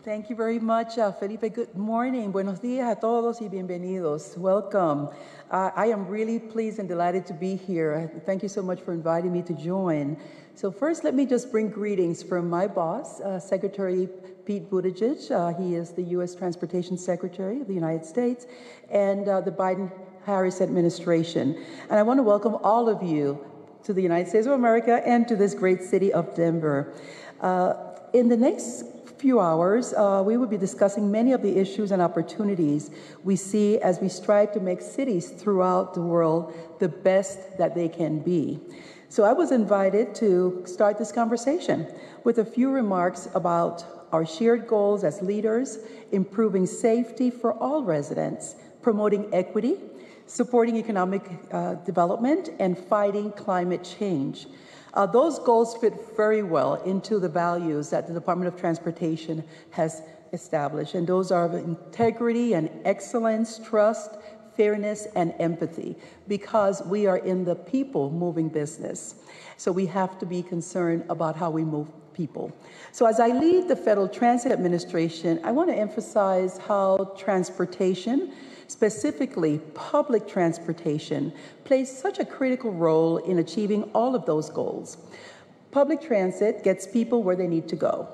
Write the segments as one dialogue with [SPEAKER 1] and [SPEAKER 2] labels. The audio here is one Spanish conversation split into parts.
[SPEAKER 1] Thank you very much, Felipe. Good morning. Buenos días a todos y bienvenidos. Welcome. I am really pleased and delighted to be here. Thank you so much for inviting me to join. So first, let me just bring greetings from my boss, Secretary Pete Buttigieg. He is the U.S. Transportation Secretary of the United States, and the Biden-Harris administration. And I want to welcome all of you to the United States of America and to this great city of Denver. In the next few hours, we will be discussing many of the issues and opportunities we see as we strive to make cities throughout the world the best that they can be. So I was invited to start this conversation with a few remarks about our shared goals as leaders, improving safety for all residents, promoting equity, supporting economic development, and fighting climate change. Those goals fit very well into the values that the Department of Transportation has established, and those are integrity and excellence, trust, fairness, and empathy, because we are in the people-moving business. So we have to be concerned about how we move people. So as I lead the Federal Transit Administration, I want to emphasize how transportation, specifically public transportation, plays such a critical role in achieving all of those goals. Public transit gets people where they need to go: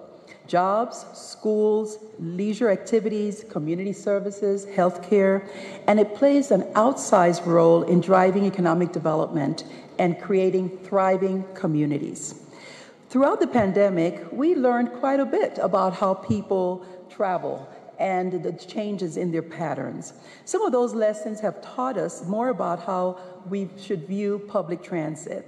[SPEAKER 1] jobs, schools, leisure activities, community services, healthcare, and it plays an outsized role in driving economic development and creating thriving communities. Throughout the pandemic, we learned quite a bit about how people travel and the changes in their patterns. Some of those lessons have taught us more about how we should view public transit.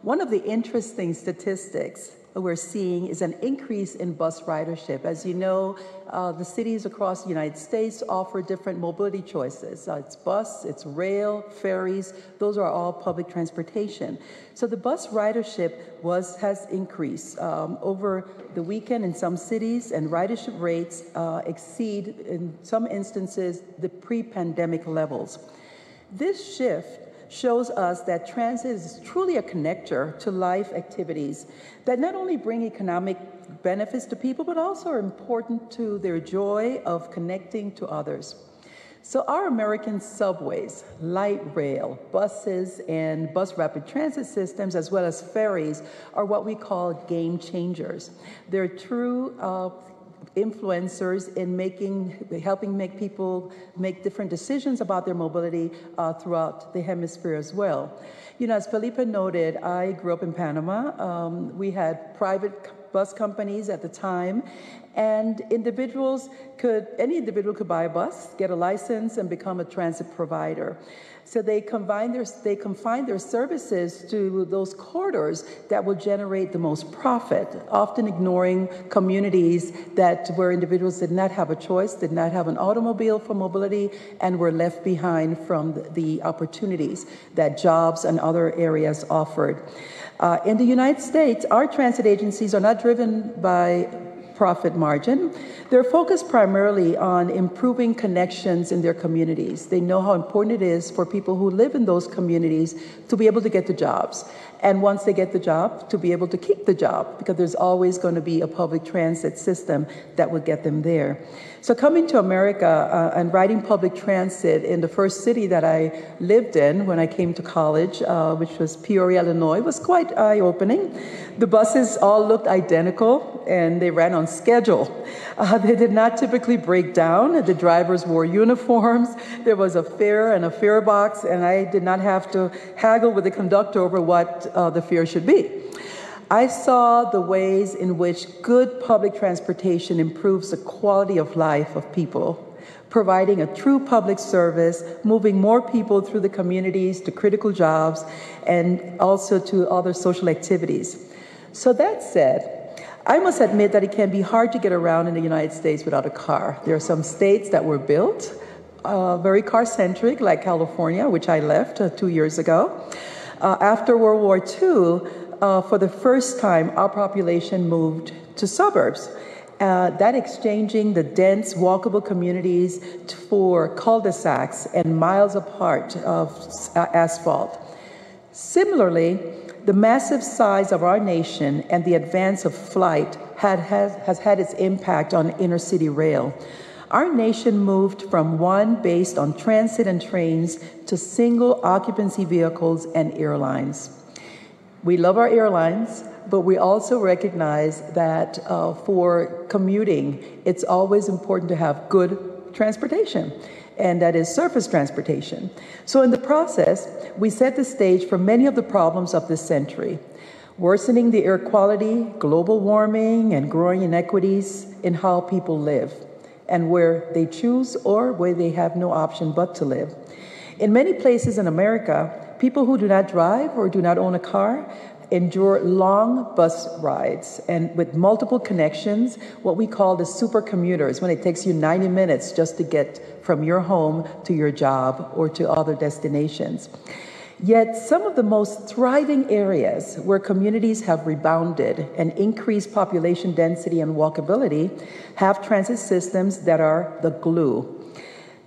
[SPEAKER 1] One of the interesting statistics we're seeing is an increase in bus ridership. As you know, the cities across the United States offer different mobility choices. It's bus, it's rail, ferries, those are all public transportation. So the bus ridership has increased over the weekend in some cities, and ridership rates exceed, in some instances, the pre-pandemic levels. This shift shows us that transit is truly a connector to life activities that not only bring economic benefits to people, but also are important to their joy of connecting to others. So our American subways, light rail, buses, and bus rapid transit systems, as well as ferries, are what we call game changers. They're true influencers in helping make people make different decisions about their mobility throughout the hemisphere as well. You know, as Felipe noted, I grew up in Panama. We had private bus companies at the time, and any individual could buy a bus, get a license, and become a transit provider. So they confine their services to those corridors that will generate the most profit, often ignoring communities where individuals did not have a choice, did not have an automobile for mobility, and were left behind from the opportunities that jobs and other areas offered. In the United States, our transit agencies are not driven by profit margin. They're focused primarily on improving connections in their communities. They know how important it is for people who live in those communities to be able to get the jobs. And once they get the job, to be able to keep the job, because there's always going to be a public transit system that will get them there. So coming to America and riding public transit in the first city that I lived in when I came to college, which was Peoria, Illinois, was quite eye-opening. The buses all looked identical, and they ran on schedule. They did not typically break down. The drivers wore uniforms. There was a fare and a fare box, and I did not have to haggle with the conductor over what the fare should be. I saw the ways in which good public transportation improves the quality of life of people, providing a true public service, moving more people through the communities to critical jobs and also to other social activities. So that said, I must admit that it can be hard to get around in the United States without a car. There are some states that were built very car-centric, like California, which I left 2 years ago. After World War II, for the first time, our population moved to suburbs. That exchanging the dense, walkable communities for cul-de-sacs and miles apart of asphalt. Similarly, the massive size of our nation and the advance of flight has had its impact on inner city rail. Our nation moved from one based on transit and trains to single occupancy vehicles and airlines. We love our airlines, but we also recognize that for commuting, it's always important to have good transportation, and that is surface transportation. So in the process, we set the stage for many of the problems of this century: worsening the air quality, global warming, and growing inequities in how people live and where they choose or where they have no option but to live. In many places in America, people who do not drive or do not own a car endure long bus rides and with multiple connections, what we call the super commuters, when it takes you 90 minutes just to get from your home to your job or to other destinations. Yet some of the most thriving areas where communities have rebounded and increased population density and walkability have transit systems that are the glue.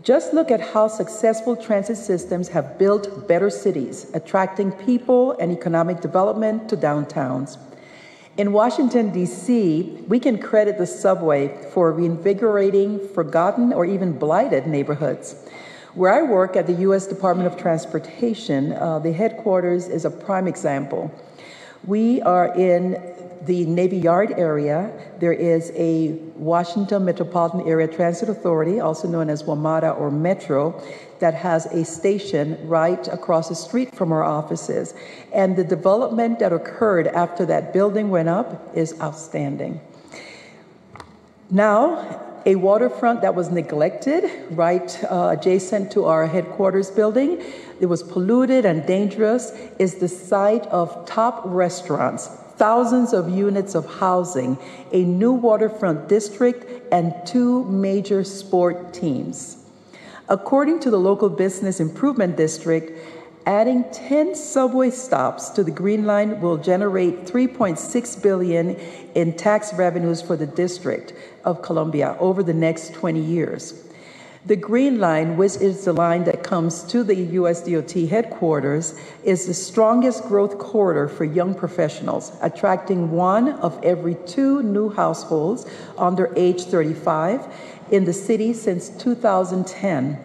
[SPEAKER 1] Just look at how successful transit systems have built better cities, attracting people and economic development to downtowns. In Washington, D.C., we can credit the subway for reinvigorating forgotten or even blighted neighborhoods. Where I work at the U.S. Department of Transportation, the headquarters is a prime example. We are in the Navy Yard area. There is a Washington Metropolitan Area Transit Authority, also known as WMATA or Metro, that has a station right across the street from our offices. And the development that occurred after that building went up is outstanding. Now, a waterfront that was neglected right adjacent to our headquarters building, it was polluted and dangerous, is the site of top restaurants, thousands of units of housing, a new waterfront district, and 2 major sport teams. According to the local business improvement district, adding 10 subway stops to the Green Line will generate $3.6 billion in tax revenues for the District of Columbia over the next 20 years. The Green Line, which is the line that comes to the US DOT headquarters, is the strongest growth corridor for young professionals, attracting 1 of every 2 new households under age 35 in the city since 2010.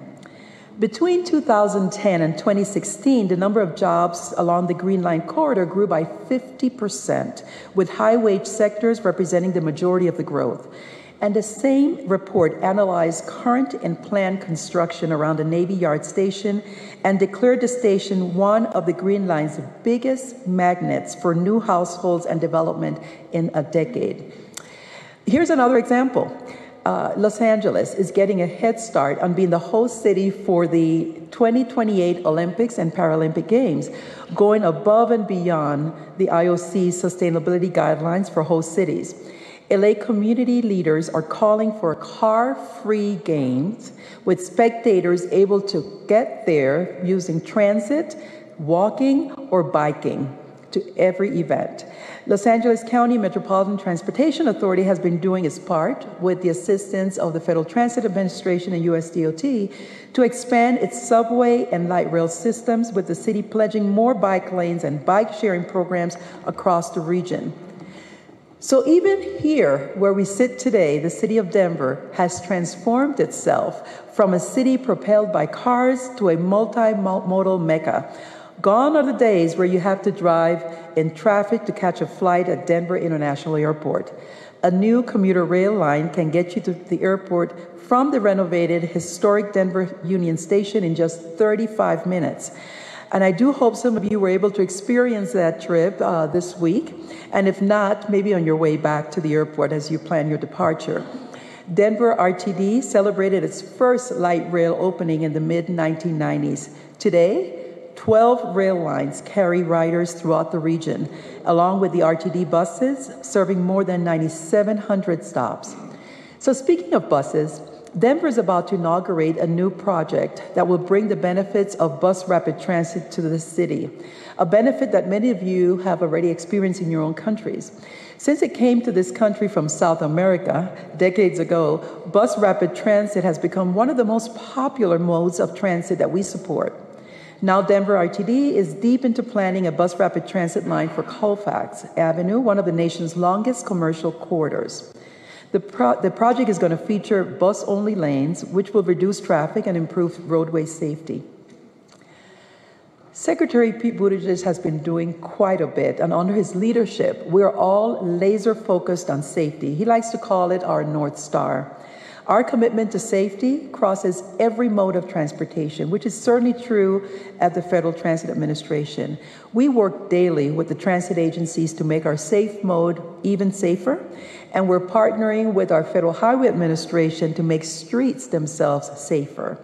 [SPEAKER 1] Between 2010 and 2016, the number of jobs along the Green Line corridor grew by 50%, with high-wage sectors representing the majority of the growth. And the same report analyzed current and planned construction around the Navy Yard station and declared the station one of the Green Line's biggest magnets for new households and development in a decade. Here's another example. Los Angeles is getting a head start on being the host city for the 2028 Olympics and Paralympic Games, going above and beyond the IOC's sustainability guidelines for host cities. LA community leaders are calling for car-free games with spectators able to get there using transit, walking, or biking to every event. Los Angeles County Metropolitan Transportation Authority has been doing its part with the assistance of the Federal Transit Administration and US DOT to expand its subway and light rail systems, with the city pledging more bike lanes and bike sharing programs across the region. So even here where we sit today, the city of Denver has transformed itself from a city propelled by cars to a multimodal mecca. Gone are the days where you have to drive in traffic to catch a flight at Denver International Airport. A new commuter rail line can get you to the airport from the renovated historic Denver Union Station in just 35 minutes. And I do hope some of you were able to experience that trip this week. And if not, maybe on your way back to the airport as you plan your departure. Denver RTD celebrated its first light rail opening in the mid-1990s. Today, 12 rail lines carry riders throughout the region, along with the RTD buses, serving more than 9,700 stops. So speaking of buses, Denver is about to inaugurate a new project that will bring the benefits of bus rapid transit to the city, a benefit that many of you have already experienced in your own countries. Since it came to this country from South America decades ago, bus rapid transit has become one of the most popular modes of transit that we support. Now Denver RTD is deep into planning a bus rapid transit line for Colfax Avenue, one of the nation's longest commercial corridors. The project is going to feature bus-only lanes, which will reduce traffic and improve roadway safety. Secretary Pete Buttigieg has been doing quite a bit, and under his leadership, we're all laser focused on safety. He likes to call it our North Star. Our commitment to safety crosses every mode of transportation, which is certainly true at the Federal Transit Administration. We work daily with the transit agencies to make our safe mode even safer, and we're partnering with our Federal Highway Administration to make streets themselves safer.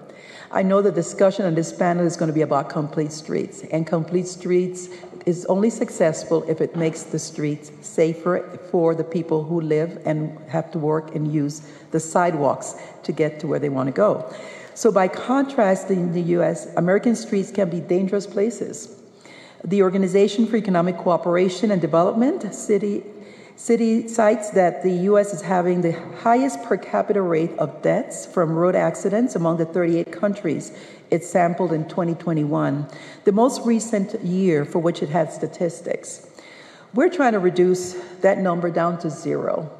[SPEAKER 1] I know the discussion on this panel is going to be about complete streets, and complete streets is only successful if it makes the streets safer for the people who live and have to work and use the sidewalks to get to where they want to go. So by contrast, in the US, American streets can be dangerous places. The Organization for Economic Cooperation and Development, City cites that the U.S. is having the highest per capita rate of deaths from road accidents among the 38 countries it sampled in 2021, the most recent year for which it had statistics. We're trying to reduce that number down to zero.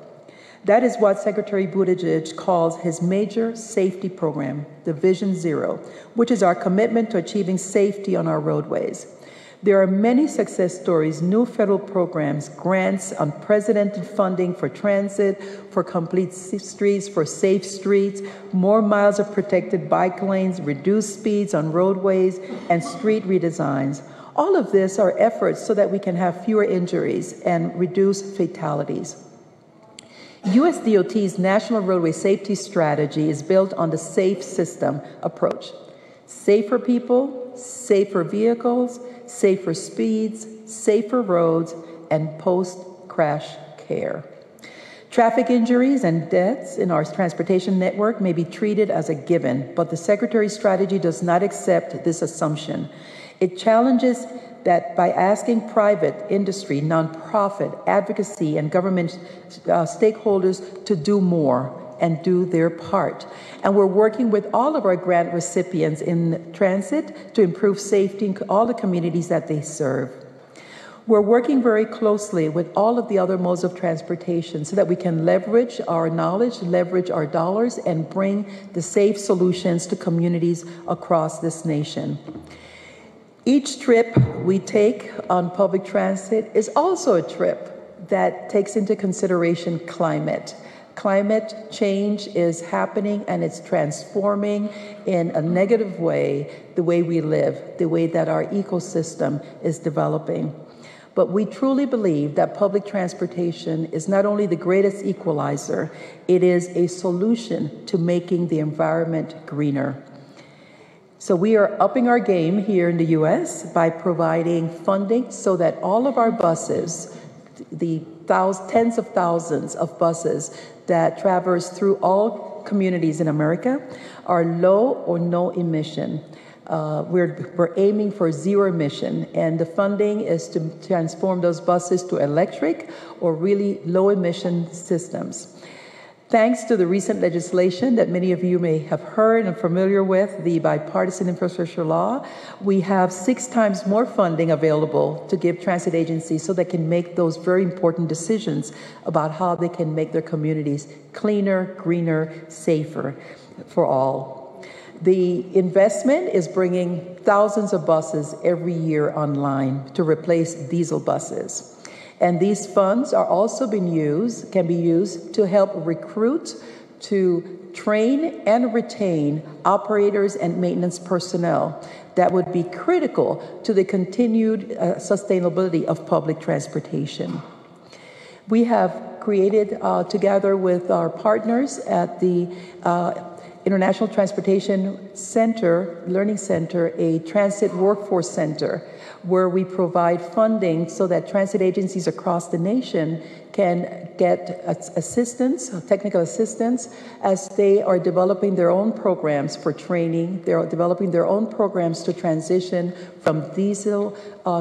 [SPEAKER 1] That is what Secretary Buttigieg calls his major safety program, the Vision Zero, which is our commitment to achieving safety on our roadways. There are many success stories, new federal programs, grants, unprecedented funding for transit, for complete streets, for safe streets, more miles of protected bike lanes, reduced speeds on roadways, and street redesigns. All of this are efforts so that we can have fewer injuries and reduce fatalities. US DOT's National Roadway Safety Strategy is built on the SAFE system approach. Safer people, safer vehicles, safer speeds, safer roads, and post-crash care. Traffic injuries and deaths in our transportation network may be treated as a given, but the Secretary's strategy does not accept this assumption. It challenges that by asking private industry, nonprofit, advocacy, and government stakeholders to do more and do their part. And we're working with all of our grant recipients in transit to improve safety in all the communities that they serve. We're working very closely with all of the other modes of transportation so that we can leverage our knowledge, leverage our dollars, and bring the safe solutions to communities across this nation. Each trip we take on public transit is also a trip that takes into consideration climate. Climate change is happening and it's transforming in a negative way the way we live, the way that our ecosystem is developing. But we truly believe that public transportation is not only the greatest equalizer, it is a solution to making the environment greener. So we are upping our game here in the US by providing funding so that all of our buses, the tens of thousands of buses that traverse through all communities in America, are low or no emission. We're aiming for zero emission, and the funding is to transform those buses to electric or really low emission systems. Thanks to the recent legislation that many of you may have heard and familiar with, the Bipartisan Infrastructure Law, we have 6 times more funding available to give transit agencies so they can make those very important decisions about how they can make their communities cleaner, greener, safer for all. The investment is bringing thousands of buses every year online to replace diesel buses. And these funds are also can be used to help recruit, to train and retain operators and maintenance personnel that would be critical to the continued sustainability of public transportation. We have created, together with our partners at the International Transportation Center, Learning Center, a transit workforce center, where we provide funding so that transit agencies across the nation can get assistance, technical assistance, as they are developing their own programs for training. They're developing their own programs to transition from diesel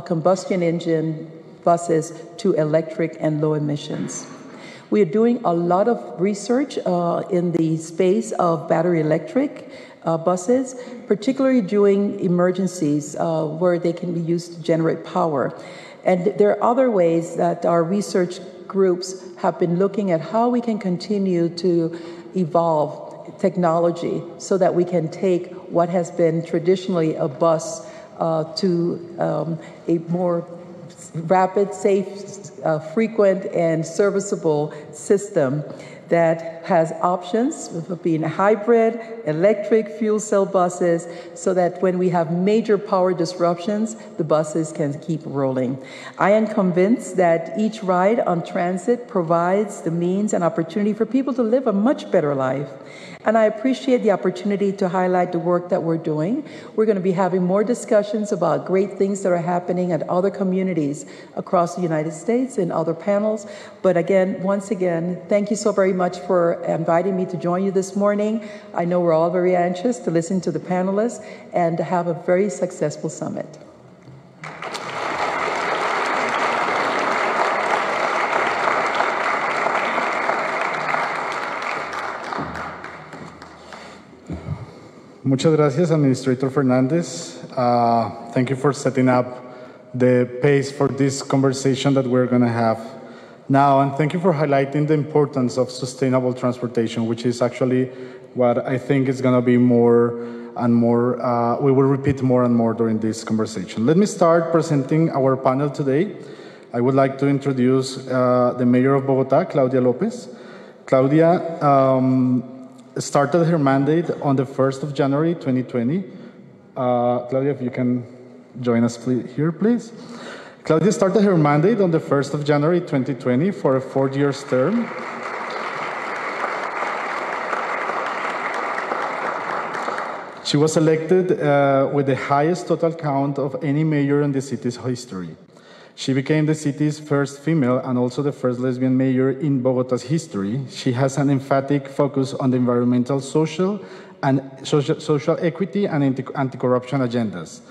[SPEAKER 1] combustion engine buses to electric and low emissions. We are doing a lot of research in the space of battery electric buses, particularly during emergencies where they can be used to generate power. And there are other ways that our research groups have been looking at how we can continue to evolve technology so that we can take what has been traditionally a bus to a more rapid, safe, frequent, and serviceable system that has options of being hybrid, electric, fuel cell buses, so that when we have major power disruptions, the buses can keep rolling. I am convinced that each ride on transit provides the means and opportunity for people to live a much better life. And I appreciate the opportunity to highlight the work that we're doing. We're going to be having more discussions about great things that are happening at other communities across the United States in other panels. But again, once again, thank you so very much for inviting me to join you this morning. I know we're all very anxious to listen to the panelists and to have a very successful summit.
[SPEAKER 2] Muchas gracias, Administrator Fernandez. Thank you for setting up the pace for this conversation that we're going to have now, and thank you for highlighting the importance of sustainable transportation, which is actually what I think is going to be more and more, we will repeat more and more during this conversation. Let me start presenting our panel today. I would like to introduce the Mayor of Bogotá, Claudia Lopez. Claudia started her mandate on the 1st of January 2020. Claudia, if you can join us here, please. Claudia started her mandate on the 1st of January 2020 for a 4-year term. She was elected with the highest total count of any mayor in the city's history. She became the city's first female and also the first lesbian mayor in Bogotá's history. She has an emphatic focus on the environmental, social equity and anti-corruption agendas.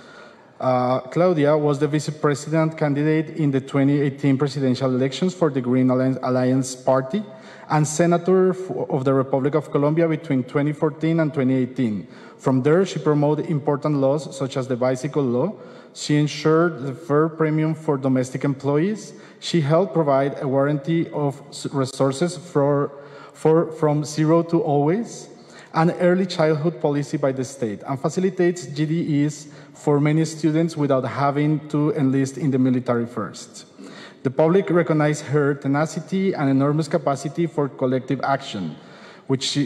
[SPEAKER 2] Claudia was the vice president candidate in the 2018 presidential elections for the Green Alliance Party and senator of the Republic of Colombia between 2014 and 2018. From there, she promoted important laws such as the bicycle law. She ensured the fair premium for domestic employees. She helped provide a warranty of resources from zero to always, an early childhood policy by the state, and facilitates GDEs for many students without having to enlist in the military first. The public recognized her tenacity and enormous capacity for collective action, which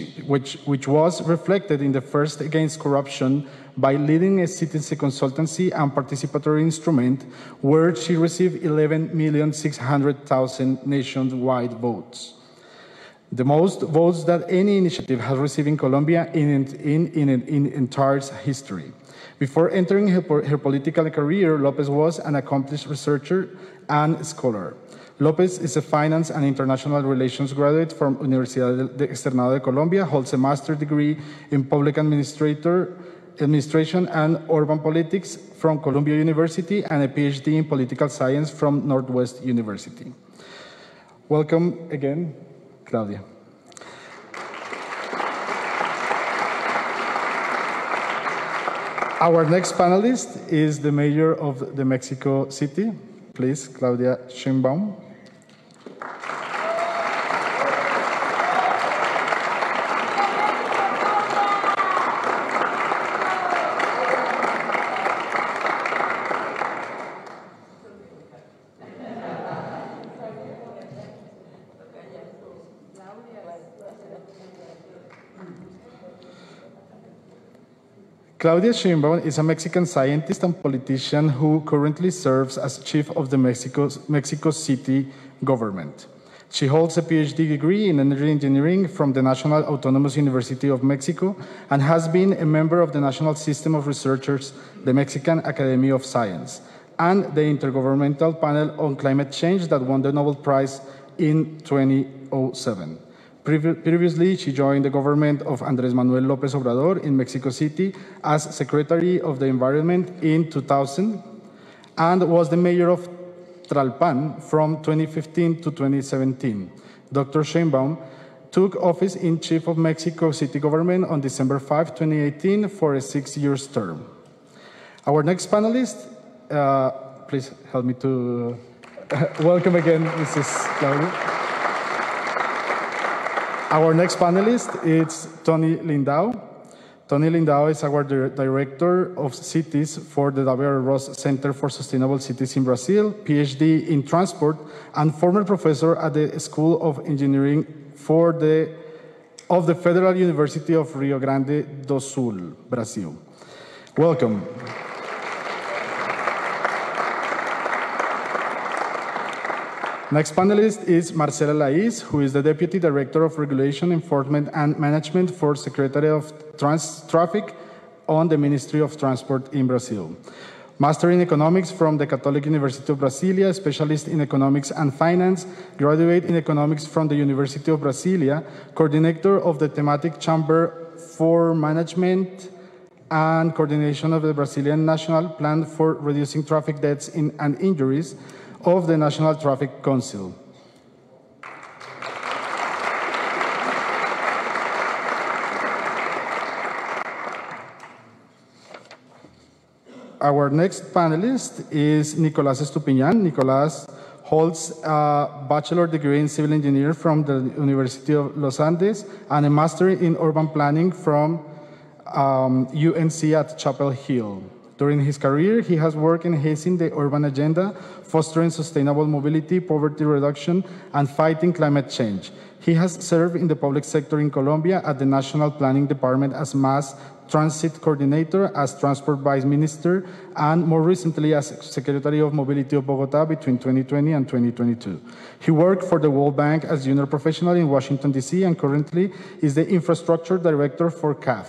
[SPEAKER 2] was reflected in the First Against Corruption by leading a citizenship consultancy and participatory instrument where she received 11,600,000 nationwide votes. The most votes that any initiative has received in Colombia in entire history. Before entering her political career, Lopez was an accomplished researcher and scholar. Lopez is a finance and international relations graduate from Universidad Externado de Colombia, holds a master's degree in public administration and urban politics from Columbia University and a PhD in political science from Northwest University. Welcome again, Claudia. Our next panelist is the mayor of the Mexico City. Please, Claudia Sheinbaum. Claudia Sheinbaum is a Mexican scientist and politician who currently serves as chief of the Mexico City government. She holds a PhD degree in energy engineering from the National Autonomous University of Mexico and has been a member of the National System of Researchers, the Mexican Academy of Science, and the Intergovernmental Panel on Climate Change that won the Nobel Prize in 2007. Previously, she joined the government of Andrés Manuel López Obrador in Mexico City as Secretary of the Environment in 2000 and was the mayor of Tlalpan from 2015 to 2017. Dr. Sheinbaum took office in Chief of Mexico City Government on December 5, 2018 for a 6-year term. Our next panelist, please help me to welcome again Mrs. Claudia. Our next panelist is Tony Lindau. Tony Lindau is our Director of Cities for the W.R. Ross Center for Sustainable Cities in Brazil, PhD in Transport, and former professor at the School of Engineering of the Federal University of Rio Grande do Sul, Brazil. Welcome. Next panelist is Marcela Laiz, who is the Deputy Director of Regulation, Enforcement, and Management for Secretary of Traffic on the Ministry of Transport in Brazil. Master in Economics from the Catholic University of Brasilia, specialist in Economics and Finance, graduate in Economics from the University of Brasilia, coordinator of the Thematic Chamber for Management and coordination of the Brazilian National Plan for Reducing Traffic Deaths and Injuries of the National Traffic Council. Our next panelist is Nicolás Estupiñán. Nicolás holds a bachelor's degree in civil engineering from the University of Los Andes and a master in urban planning from UNC at Chapel Hill. During his career, he has worked enhancing the urban agenda, fostering sustainable mobility, poverty reduction, and fighting climate change. He has served in the public sector in Colombia at the National Planning Department as Mass Transit Coordinator, as Transport Vice Minister, and more recently as Secretary of Mobility of Bogotá between 2020 and 2022. He worked for the World Bank as junior professional in Washington, D.C., and currently is the Infrastructure Director for CAF,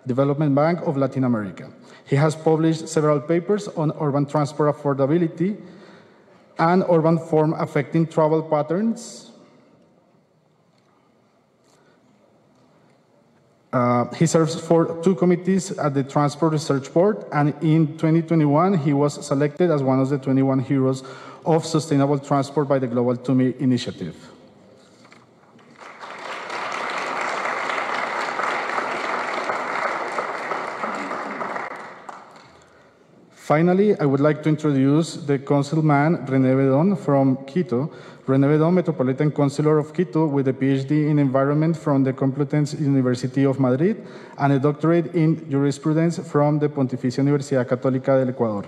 [SPEAKER 2] Development Bank of Latin America. He has published several papers on urban transport affordability and urban form affecting travel patterns. He serves for 2 committees at the Transport Research Board, and in 2021, he was selected as one of the 21 heroes of sustainable transport by the Global TUMI Initiative. Finally, I would like to introduce the councilman, René Bedón, from Quito. René Bedón, Metropolitan Councilor of Quito, with a PhD in Environment from the Complutense University of Madrid and a doctorate in Jurisprudence from the Pontificia Universidad Católica del Ecuador.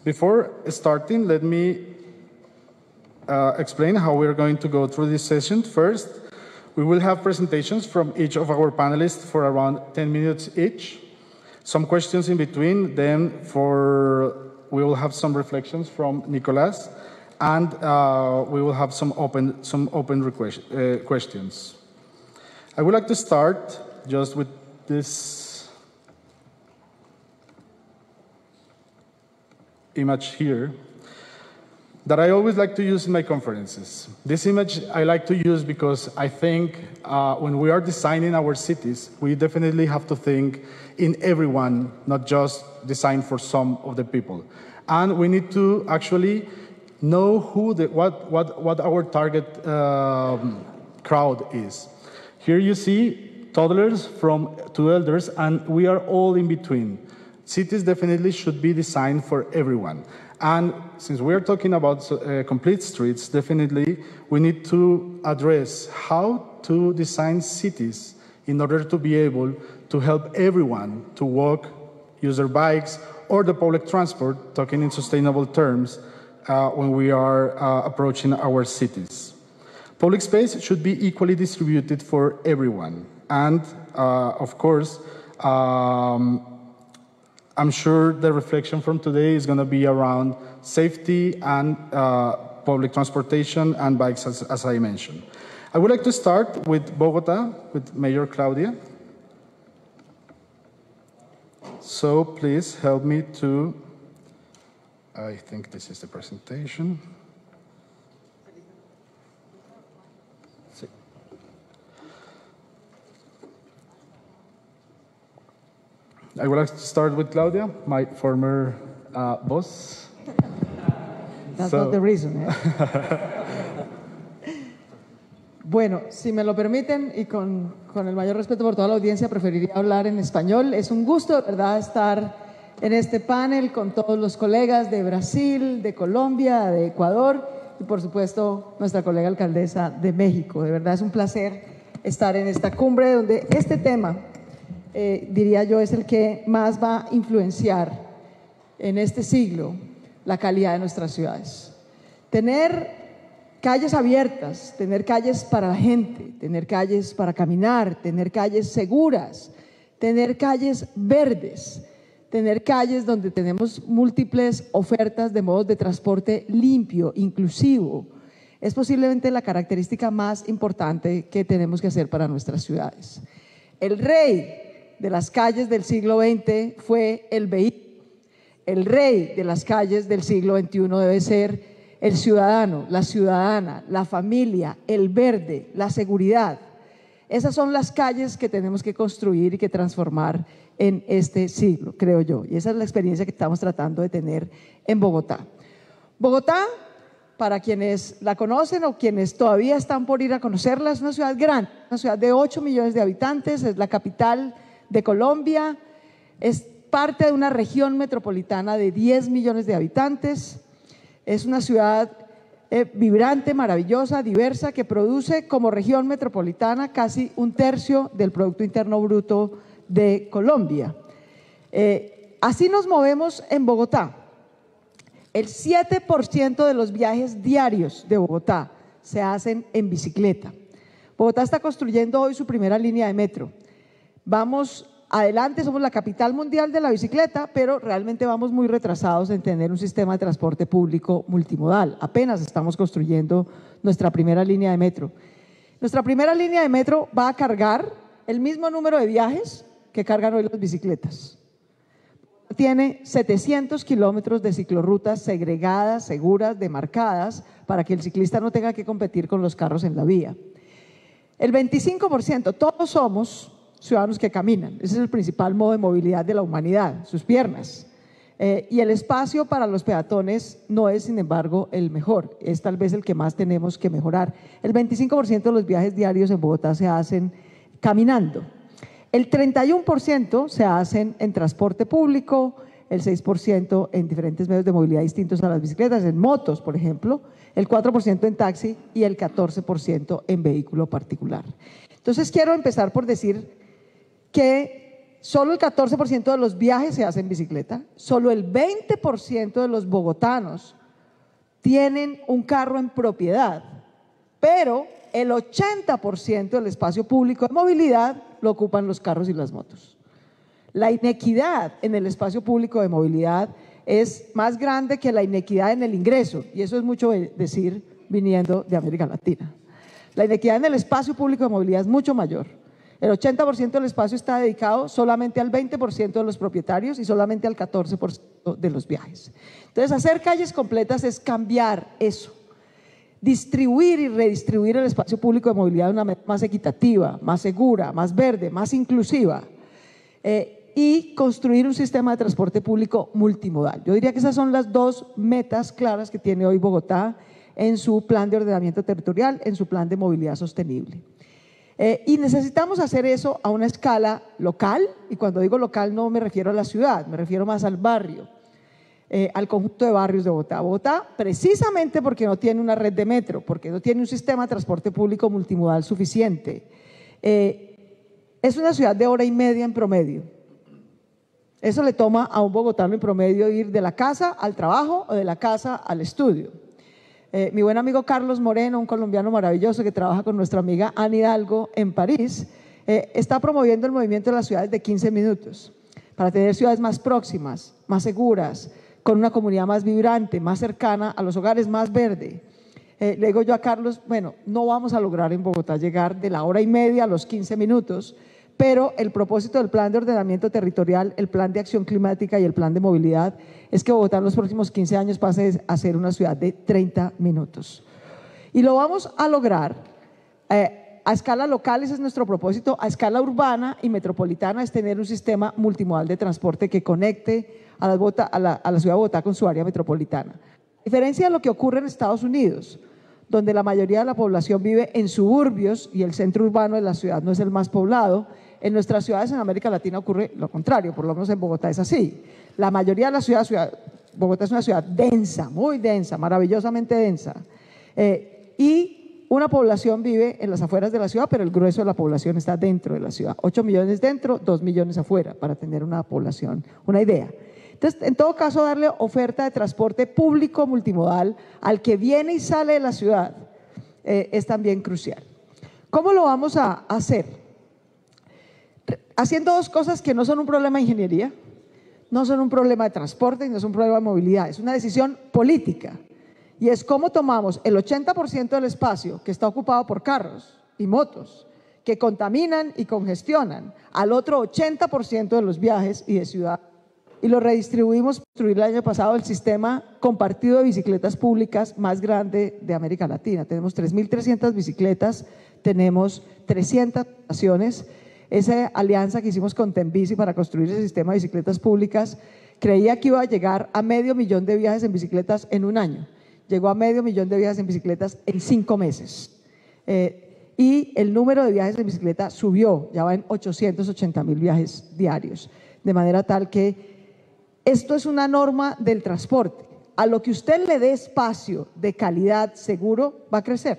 [SPEAKER 2] Before starting, let me explain how we're going to go through this session. First, we will have presentations from each of our panelists for around 10 minutes each. Some questions in between, then we will have some reflections from Nicolás, and we will have some open questions. I would like to start just with this image here that I always like to use in my conferences. This image I like to use because I think when we are designing our cities, we definitely have to think in everyone, not just design for some of the people. And we need to actually know what our target crowd is. Here you see toddlers to elders, and we are all in between. Cities definitely should be designed for everyone. And since we're talking about complete streets, definitely we need to address how to design cities in order to be able to help everyone to walk, use their bikes, or the public transport, talking in sustainable terms, when we are approaching our cities. Public space should be equally distributed for everyone. And of course, I'm sure the reflection from today is going to be around safety and public transportation and bikes, as I mentioned. I would like to start with Bogota, with Mayor Claudia. So please help me to, I think this is the presentation. I would like to start with Claudia, my former boss.
[SPEAKER 3] That's not the reason, ¿eh? Bueno, si me lo permiten y con el mayor respeto por toda la audiencia, preferiría hablar en español. Es un gusto, de verdad, estar en este panel con todos los colegas de Brasil, de Colombia, de Ecuador y, por supuesto, nuestra colega alcaldesa de México. De verdad es un placer estar en esta cumbre donde este tema, diría yo, es el que más va a influenciar en este siglo la calidad de nuestras ciudades. Tener calles abiertas, tener calles para la gente, tener calles para caminar, tener calles seguras, tener calles verdes, tener calles donde tenemos múltiples ofertas de modos de transporte limpio, inclusivo, es posiblemente la característica más importante que tenemos que hacer para nuestras ciudades. El rey de las calles del siglo XX fue el vehículo. El rey de las calles del siglo XXI debe ser el ciudadano, la ciudadana, la familia, el verde, la seguridad. Esas son las calles que tenemos que construir y que transformar en este siglo, creo yo. Y esa es la experiencia que estamos tratando de tener en Bogotá. Bogotá, para quienes la conocen o quienes todavía están por ir a conocerla, es una ciudad grande, una ciudad de 8 millones de habitantes, es la capital de Colombia, es parte de una región metropolitana de 10 millones de habitantes. Es una ciudad vibrante, maravillosa, diversa, que produce como región metropolitana casi 1/3 del Producto Interno Bruto de Colombia. Así nos movemos en Bogotá. El 7% de los viajes diarios de Bogotá se hacen en bicicleta. Bogotá está construyendo hoy su primera línea de metro. Vamos adelante, somos la capital mundial de la bicicleta, pero realmente vamos muy retrasados en tener un sistema de transporte público multimodal. Apenas estamos construyendo nuestra primera línea de metro. Nuestra primera línea de metro va a cargar el mismo número de viajes que cargan hoy las bicicletas. Tiene 700 kilómetros de ciclorrutas segregadas, seguras, demarcadas, para que el ciclista no tenga que competir con los carros en la vía. El 25%, todos somos ciudadanos que caminan. Ese es el principal modo de movilidad de la humanidad, sus piernas. Y el espacio para los peatones no es, sin embargo, el mejor. Es tal vez el que más tenemos que mejorar. El 25% de los viajes diarios en Bogotá se hacen caminando. El 31% se hacen en transporte público, el 6% en diferentes medios de movilidad distintos a las bicicletas, en motos, por ejemplo, el 4% en taxi y el 14% en vehículo particular. Entonces, quiero empezar por decir que solo el 14% de los viajes se hacen en bicicleta, solo el 20% de los bogotanos tienen un carro en propiedad, pero el 80% del espacio público de movilidad lo ocupan los carros y las motos. La inequidad en el espacio público de movilidad es más grande que la inequidad en el ingreso, y eso es mucho decir viniendo de América Latina. La inequidad en el espacio público de movilidad es mucho mayor. El 80% del espacio está dedicado solamente al 20% de los propietarios y solamente al 14% de los viajes. Entonces, hacer calles completas es cambiar eso. Distribuir y redistribuir el espacio público de movilidad de una manera más equitativa, más segura, más verde, más inclusiva. Y construir un sistema de transporte público multimodal. Yo diría que esas son las dos metas claras que tiene hoy Bogotá en su plan de ordenamiento territorial, en su plan de movilidad sostenible. Y necesitamos hacer eso a una escala local, y cuando digo local no me refiero a la ciudad, me refiero más al barrio, al conjunto de barrios de Bogotá. Bogotá, precisamente porque no tiene una red de metro, porque no tiene un sistema de transporte público multimodal suficiente, es una ciudad de 1:30 en promedio. Eso le toma a un bogotano en promedio ir de la casa al trabajo o de la casa al estudio. Mi buen amigo Carlos Moreno, un colombiano maravilloso que trabaja con nuestra amiga Anne Hidalgo en París, está promoviendo el movimiento de las ciudades de 15 minutos para tener ciudades más próximas, más seguras, con una comunidad más vibrante, más cercana a los hogares, más verde. Le digo yo a Carlos, bueno, no vamos a lograr en Bogotá llegar de la 1:30 a los 15 minutos, pero el propósito del plan de ordenamiento territorial, el plan de acción climática y el plan de movilidad es que Bogotá en los próximos 15 años pase a ser una ciudad de 30 minutos. Y lo vamos a lograr A escala local, ese es nuestro propósito. A escala urbana y metropolitana es tener un sistema multimodal de transporte que conecte a la ciudad de Bogotá con su área metropolitana. A diferencia de lo que ocurre en Estados Unidos, donde la mayoría de la población vive en suburbios y el centro urbano de la ciudad no es el más poblado, en nuestras ciudades en América Latina ocurre lo contrario, por lo menos en Bogotá es así. La mayoría de la Bogotá es una ciudad densa, muy densa, maravillosamente densa, y una población vive en las afueras de la ciudad, pero el grueso de la población está dentro de la ciudad. 8 millones dentro, 2 millones afuera, para tener una población, una idea. Entonces, en todo caso, darle oferta de transporte público multimodal al que viene y sale de la ciudad es también crucial. ¿Cómo lo vamos a hacer? Haciendo dos cosas que no son un problema de ingeniería, no son un problema de transporte y no es un problema de movilidad, es una decisión política. Y es cómo tomamos el 80% del espacio que está ocupado por carros y motos, que contaminan y congestionan, al otro 80% de los viajes y de ciudad, y lo redistribuimos para construir el año pasado el sistema compartido de bicicletas públicas más grande de América Latina. Tenemos 3.300 bicicletas, tenemos 300 estaciones. Esa alianza que hicimos con Tembici para construir ese sistema de bicicletas públicas, creía que iba a llegar a 500.000 de viajes en bicicletas en un año. Llegó a 500.000 de viajes en bicicletas en 5 meses. Y el número de viajes en bicicleta subió, ya va en 880.000 viajes diarios. De manera tal que esto es una norma del transporte. A lo que usted le dé espacio de calidad seguro, va a crecer.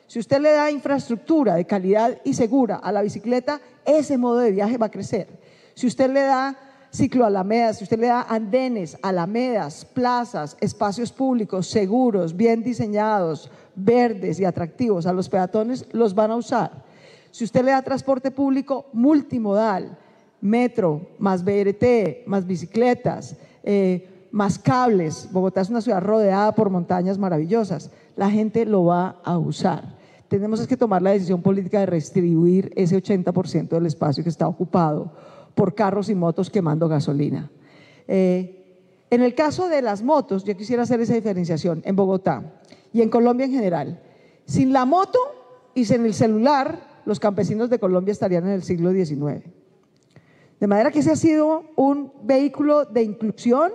[SPEAKER 3] Si usted le da infraestructura de calidad y segura a la bicicleta, ese modo de viaje va a crecer. Si usted le da cicloalamedas, si usted le da andenes, alamedas, plazas, espacios públicos seguros, bien diseñados, verdes y atractivos a los peatones, los van a usar. Si usted le da transporte público multimodal, metro, más BRT, más bicicletas, más cables, Bogotá es una ciudad rodeada por montañas maravillosas, la gente lo va a usar. Tenemos que tomar la decisión política de redistribuir ese 80% del espacio que está ocupado por carros y motos quemando gasolina. En el caso de las motos, yo quisiera hacer esa diferenciación en Bogotá y en Colombia en general. Sin la moto y sin el celular, los campesinos de Colombia estarían en el siglo XIX. De manera que ese ha sido un vehículo de inclusión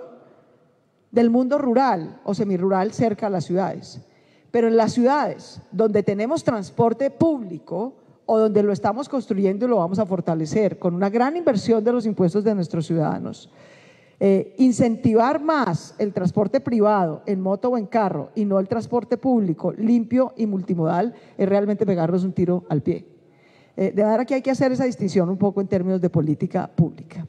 [SPEAKER 3] del mundo rural o semirural cerca a las ciudades. Pero en las ciudades donde tenemos transporte público o donde lo estamos construyendo y lo vamos a fortalecer con una gran inversión de los impuestos de nuestros ciudadanos, incentivar más el transporte privado en moto o en carro y no el transporte público limpio y multimodal es realmente pegarnos un tiro al pie. De manera que hay que hacer esa distinción un poco en términos de política pública.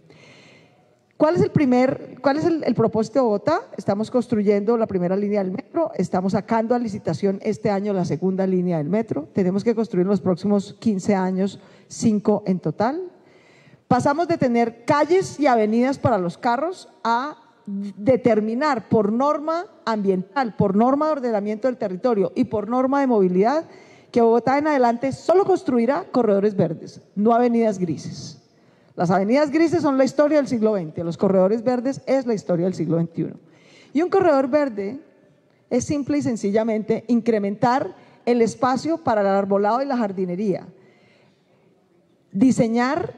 [SPEAKER 3] ¿Cuál es el propósito de Bogotá? Estamos construyendo la primera línea del metro, estamos sacando a licitación este año la segunda línea del metro, tenemos que construir en los próximos 15 años 5 en total. Pasamos de tener calles y avenidas para los carros a determinar por norma ambiental, por norma de ordenamiento del territorio y por norma de movilidad que Bogotá en adelante solo construirá corredores verdes, no avenidas grises. Las avenidas grises son la historia del siglo XX, los corredores verdes es la historia del siglo XXI. Y un corredor verde es simple y sencillamente incrementar el espacio para el arbolado y la jardinería, diseñar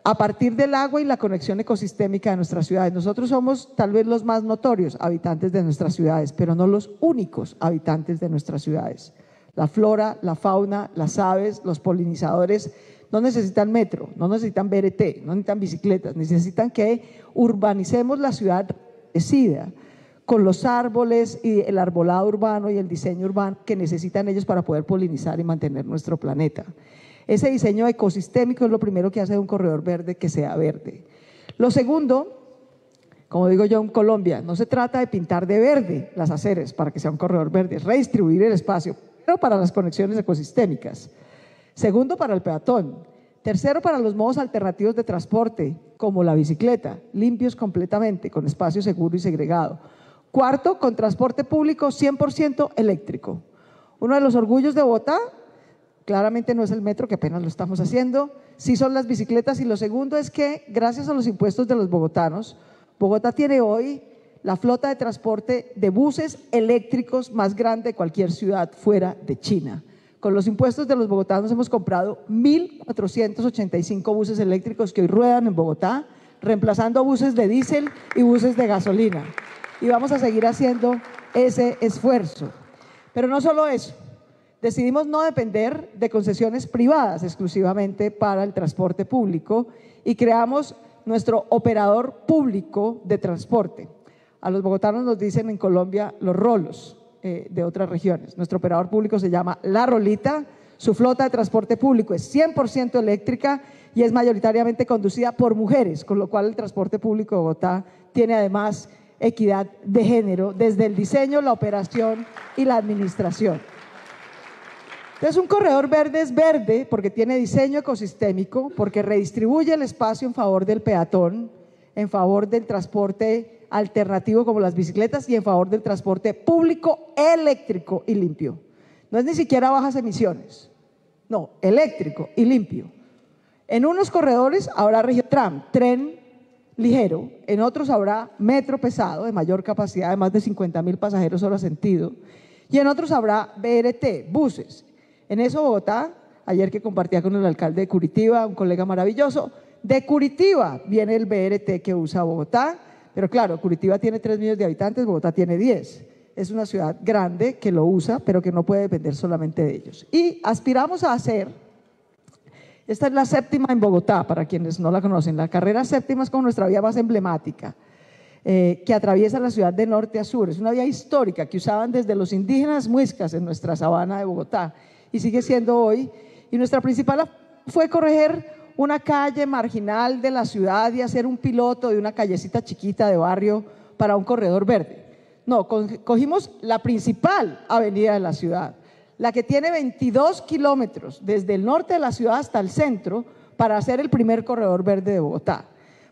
[SPEAKER 3] a partir del agua y la conexión ecosistémica de nuestras ciudades. Nosotros somos tal vez los más notorios habitantes de nuestras ciudades, pero no los únicos habitantes de nuestras ciudades. La flora, la fauna, las aves, los polinizadores no necesitan metro, no necesitan BRT, no necesitan bicicletas, necesitan que urbanicemos la ciudad decida con los árboles y el arbolado urbano y el diseño urbano que necesitan ellos para poder polinizar y mantener nuestro planeta. Ese diseño ecosistémico es lo primero que hace de un corredor verde que sea verde. Lo segundo, como digo yo en Colombia, no se trata de pintar de verde las aceras para que sea un corredor verde, es redistribuir el espacio, pero para las conexiones ecosistémicas. Segundo, para el peatón. Tercero, para los modos alternativos de transporte, como la bicicleta, limpios completamente, con espacio seguro y segregado. Cuarto, con transporte público 100% eléctrico. Uno de los orgullos de Bogotá, claramente no es el metro, que apenas lo estamos haciendo, sí son las bicicletas. Y lo segundo es que, gracias a los impuestos de los bogotanos, Bogotá tiene hoy la flota de transporte de buses eléctricos más grande de cualquier ciudad fuera de China, Con los impuestos de los bogotanos hemos comprado 1.485 buses eléctricos que hoy ruedan en Bogotá, reemplazando buses de diésel y buses de gasolina. Y vamos a seguir haciendo ese esfuerzo. Pero no solo eso, decidimos no depender de concesiones privadas exclusivamente para el transporte público y creamos nuestro operador público de transporte. A los bogotanos nos dicen en Colombia los rolos de otras regiones. Nuestro operador público se llama La Rolita, su flota de transporte público es 100% eléctrica y es mayoritariamente conducida por mujeres, con lo cual el transporte público de Bogotá tiene además equidad de género desde el diseño, la operación y la administración. Entonces, un corredor verde es verde porque tiene diseño ecosistémico, porque redistribuye el espacio en favor del peatón, en favor del transporte alternativo como las bicicletas y en favor del transporte público eléctrico y limpio. No es ni siquiera bajas emisiones, no, eléctrico y limpio. En unos corredores habrá Regiotram, tren ligero, en otros habrá metro pesado de mayor capacidad de más de 50.000 pasajeros hora sentido y en otros habrá BRT, buses. En eso Bogotá, ayer que compartía con el alcalde de Curitiba, un colega maravilloso, de Curitiba viene el BRT que usa Bogotá, pero claro, Curitiba tiene 3 millones de habitantes, Bogotá tiene 10. Es una ciudad grande que lo usa, pero que no puede depender solamente de ellos. Y aspiramos a hacer, esta es la séptima en Bogotá, para quienes no la conocen, la carrera séptima es como nuestra vía más emblemática, que atraviesa la ciudad de norte a sur. Es una vía histórica que usaban desde los indígenas muiscas en nuestra sabana de Bogotá y sigue siendo hoy. Y nuestra principal fue corregir una calle marginal de la ciudad y hacer un piloto de una callecita chiquita de barrio para un corredor verde. No, cogimos la principal avenida de la ciudad, la que tiene 22 kilómetros desde el norte de la ciudad hasta el centro para hacer el primer corredor verde de Bogotá.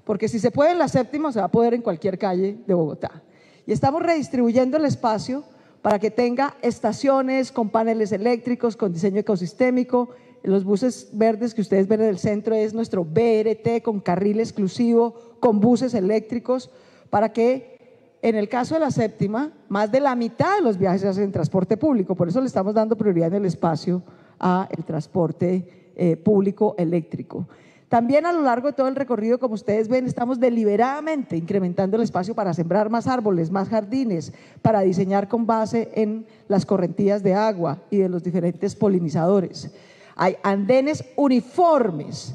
[SPEAKER 3] Porque si se puede en la séptima, se va a poder en cualquier calle de Bogotá. Y estamos redistribuyendo el espacio para que tenga estaciones con paneles eléctricos, con diseño ecosistémico. Los buses verdes que ustedes ven en el centro es nuestro BRT con carril exclusivo, con buses eléctricos, para que en el caso de la séptima, más de la mitad de los viajes se hacen en transporte público. Por eso le estamos dando prioridad en el espacio al transporte público eléctrico. También a lo largo de todo el recorrido, como ustedes ven, estamos deliberadamente incrementando el espacio para sembrar más árboles, más jardines, para diseñar con base en las correntías de agua y de los diferentes polinizadores. Hay andenes uniformes,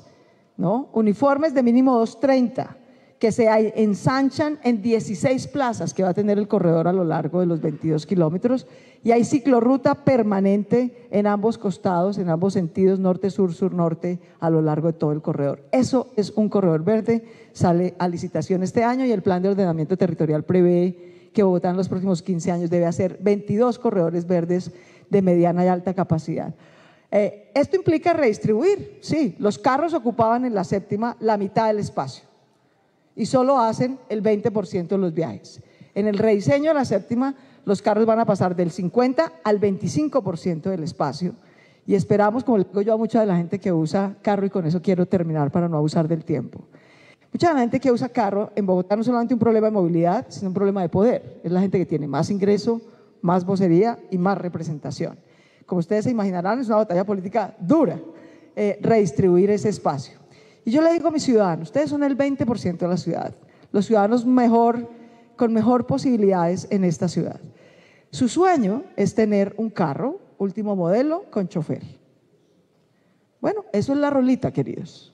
[SPEAKER 3] ¿no? Uniformes de mínimo 230, que se ensanchan en 16 plazas que va a tener el corredor a lo largo de los 22 kilómetros y hay ciclorruta permanente en ambos costados, en ambos sentidos, norte-sur, sur-norte, a lo largo de todo el corredor. Eso es un corredor verde, sale a licitación este año y el plan de ordenamiento territorial prevé que Bogotá en los próximos 15 años debe hacer 22 corredores verdes de mediana y alta capacidad. Esto implica redistribuir, sí, los carros ocupaban en la séptima la mitad del espacio y solo hacen el 20% de los viajes. En el rediseño de la séptima, los carros van a pasar del 50 al 25% del espacio y esperamos, como le digo yo a mucha de la gente que usa carro, y con eso quiero terminar para no abusar del tiempo. Mucha de la gente que usa carro en Bogotá no es solamente un problema de movilidad, sino un problema de poder. Es la gente que tiene más ingreso, más vocería y más representación. Como ustedes se imaginarán, es una batalla política dura redistribuir ese espacio. Y yo le digo a mis ciudadanos, ustedes son el 20% de la ciudad, los ciudadanos con mejor posibilidades en esta ciudad. Su sueño es tener un carro, último modelo, con chofer. Bueno, eso es la Rolita, queridos.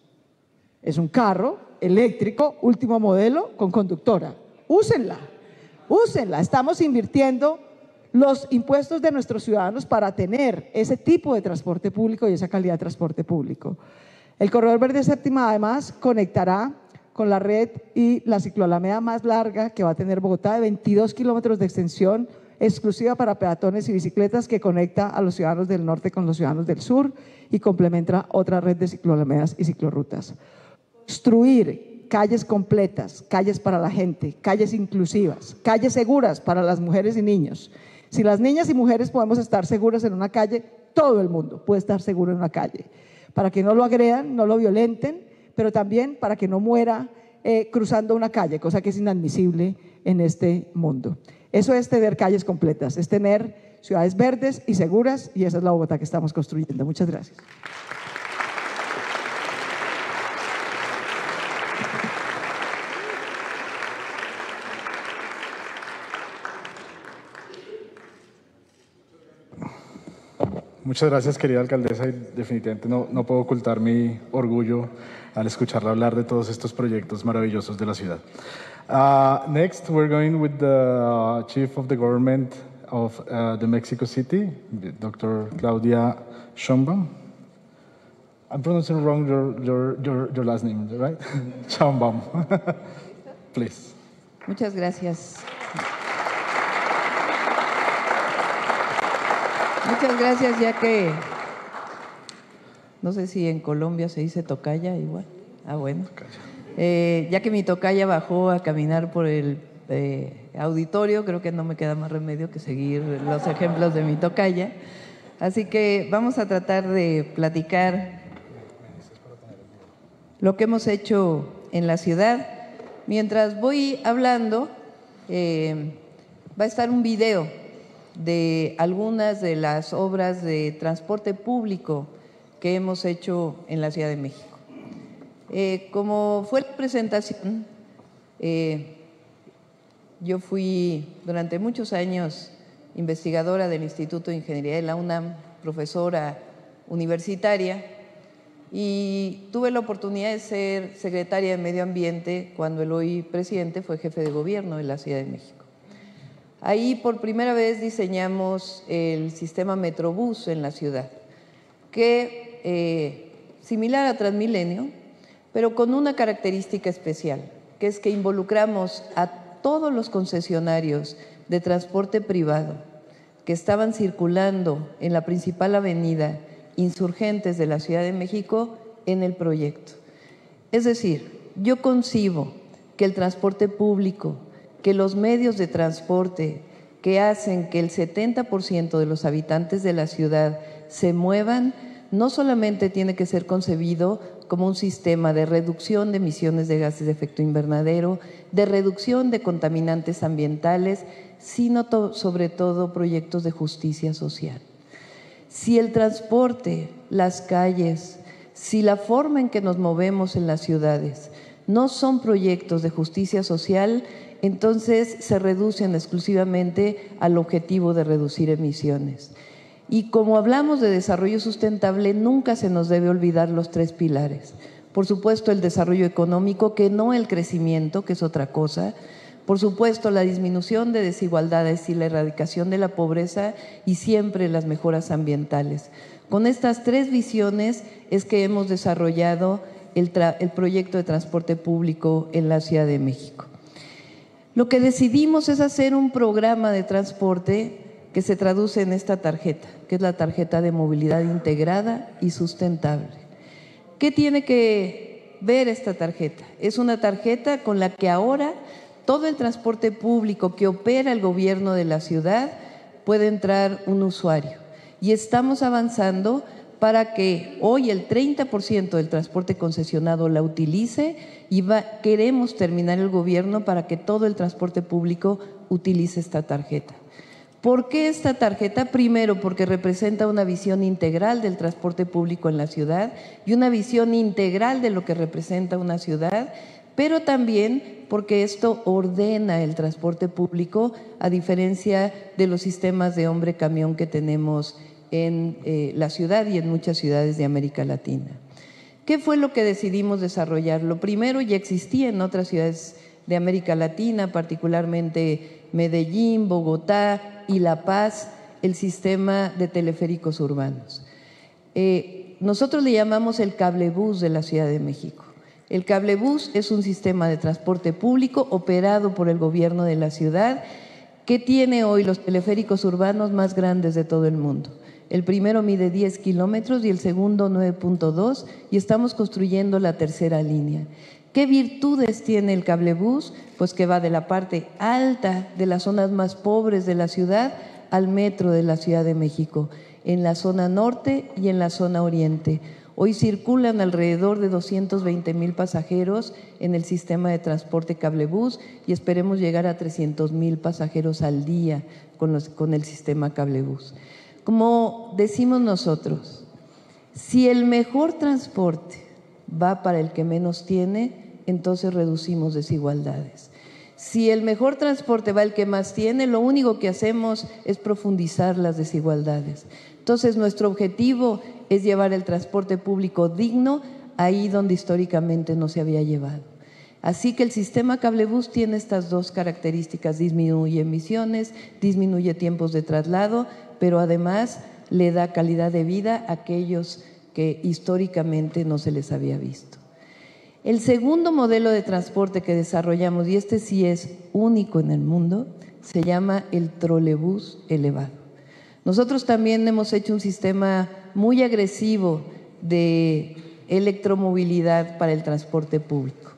[SPEAKER 3] Es un carro eléctrico, último modelo, con conductora. Úsenla, úsenla. Estamos invirtiendo los impuestos de nuestros ciudadanos para tener ese tipo de transporte público y esa calidad de transporte público. El corredor verde séptima además conectará con la red y la cicloalameda más larga que va a tener Bogotá, de 22 kilómetros de extensión, exclusiva para peatones y bicicletas, que conecta a los ciudadanos del norte con los ciudadanos del sur y complementa otra red de cicloalamedas y ciclorrutas. Construir calles completas, calles para la gente, calles inclusivas, calles seguras para las mujeres y niños. Si las niñas y mujeres podemos estar seguras en una calle, todo el mundo puede estar seguro en una calle, para que no lo agredan, no lo violenten, pero también para que no muera cruzando una calle, cosa que es inadmisible en este mundo. Eso es tener calles completas, es tener ciudades verdes y seguras, y esa es la Bogotá que estamos construyendo. Muchas gracias.
[SPEAKER 2] Muchas gracias, querida alcaldesa, y definitivamente no puedo ocultar mi orgullo al escucharla hablar de todos estos proyectos maravillosos de la ciudad. Next, we're going with the Chief of the Government of the Mexico City, Dr. Claudia Sheinbaum. I'm pronouncing wrong your last name, right? Sheinbaum. Please.
[SPEAKER 4] Muchas gracias. Muchas gracias, ya que no sé si en Colombia se dice tocaya igual. Bueno. Ya que mi tocaya bajó a caminar por el auditorio, creo que no me queda más remedio que seguir los ejemplos de mi tocaya. Así que vamos a tratar de platicar lo que hemos hecho en la ciudad. Mientras voy hablando, va a estar un video de algunas de las obras de transporte público que hemos hecho en la Ciudad de México. Como fue la presentación, yo fui durante muchos años investigadora del Instituto de Ingeniería de la UNAM, profesora universitaria, y tuve la oportunidad de ser secretaria de Medio Ambiente cuando el hoy presidente fue jefe de gobierno de la Ciudad de México. Ahí por primera vez diseñamos el sistema Metrobús en la ciudad, que similar a Transmilenio, pero con una característica especial, que es que involucramos a todos los concesionarios de transporte privado que estaban circulando en la principal avenida Insurgentes de la Ciudad de México en el proyecto. Es decir, yo concibo que el transporte público, que los medios de transporte que hacen que el 70% de los habitantes de la ciudad se muevan, no solamente tiene que ser concebido como un sistema de reducción de emisiones de gases de efecto invernadero, de reducción de contaminantes ambientales, sino sobre todo proyectos de justicia social. Si el transporte, las calles, si la forma en que nos movemos en las ciudades no son proyectos de justicia social, entonces se reducen exclusivamente al objetivo de reducir emisiones. Y como hablamos de desarrollo sustentable, nunca se nos debe olvidar los tres pilares. Por supuesto, el desarrollo económico, que no el crecimiento, que es otra cosa. Por supuesto, la disminución de desigualdades y la erradicación de la pobreza, y siempre las mejoras ambientales. Con estas tres visiones es que hemos desarrollado el proyecto de transporte público en la Ciudad de México. Lo que decidimos es hacer un programa de transporte que se traduce en esta tarjeta, que es la tarjeta de movilidad integrada y sustentable. ¿Qué tiene que ver esta tarjeta? Es una tarjeta con la que ahora todo el transporte público que opera el gobierno de la ciudad puede entrar un usuario. Y estamos avanzando para que hoy el 30% del transporte concesionado la utilice y queremos terminar el gobierno para que todo el transporte público utilice esta tarjeta. ¿Por qué esta tarjeta? Primero, porque representa una visión integral del transporte público en la ciudad y una visión integral de lo que representa una ciudad, pero también porque esto ordena el transporte público a diferencia de los sistemas de hombre-camión que tenemos en la ciudad y en muchas ciudades de América Latina. ¿Qué fue lo que decidimos desarrollar? Lo primero, ya existía en otras ciudades de América Latina, particularmente Medellín, Bogotá y La Paz, el sistema de teleféricos urbanos. Nosotros le llamamos el cablebús de la Ciudad de México. El cablebús es un sistema de transporte público operado por el gobierno de la ciudad que tiene hoy los teleféricos urbanos más grandes de todo el mundo. El primero mide 10 kilómetros y el segundo 9.2 y estamos construyendo la tercera línea. ¿Qué virtudes tiene el cablebús? Pues que va de la parte alta de las zonas más pobres de la ciudad al metro de la Ciudad de México, en la zona norte y en la zona oriente. Hoy circulan alrededor de 220,000 pasajeros en el sistema de transporte cablebús y esperemos llegar a 300,000 pasajeros al día con el sistema cablebús. Como decimos nosotros, si el mejor transporte va para el que menos tiene, entonces reducimos desigualdades. Si el mejor transporte va al que más tiene, lo único que hacemos es profundizar las desigualdades. Entonces, nuestro objetivo es llevar el transporte público digno ahí donde históricamente no se había llevado. Así que el sistema cablebús tiene estas dos características: disminuye emisiones, disminuye tiempos de traslado, pero además le da calidad de vida a aquellos que históricamente no se les había visto. El segundo modelo de transporte que desarrollamos, y este sí es único en el mundo, se llama el trolebús elevado. Nosotros también hemos hecho un sistema muy agresivo de electromovilidad para el transporte público.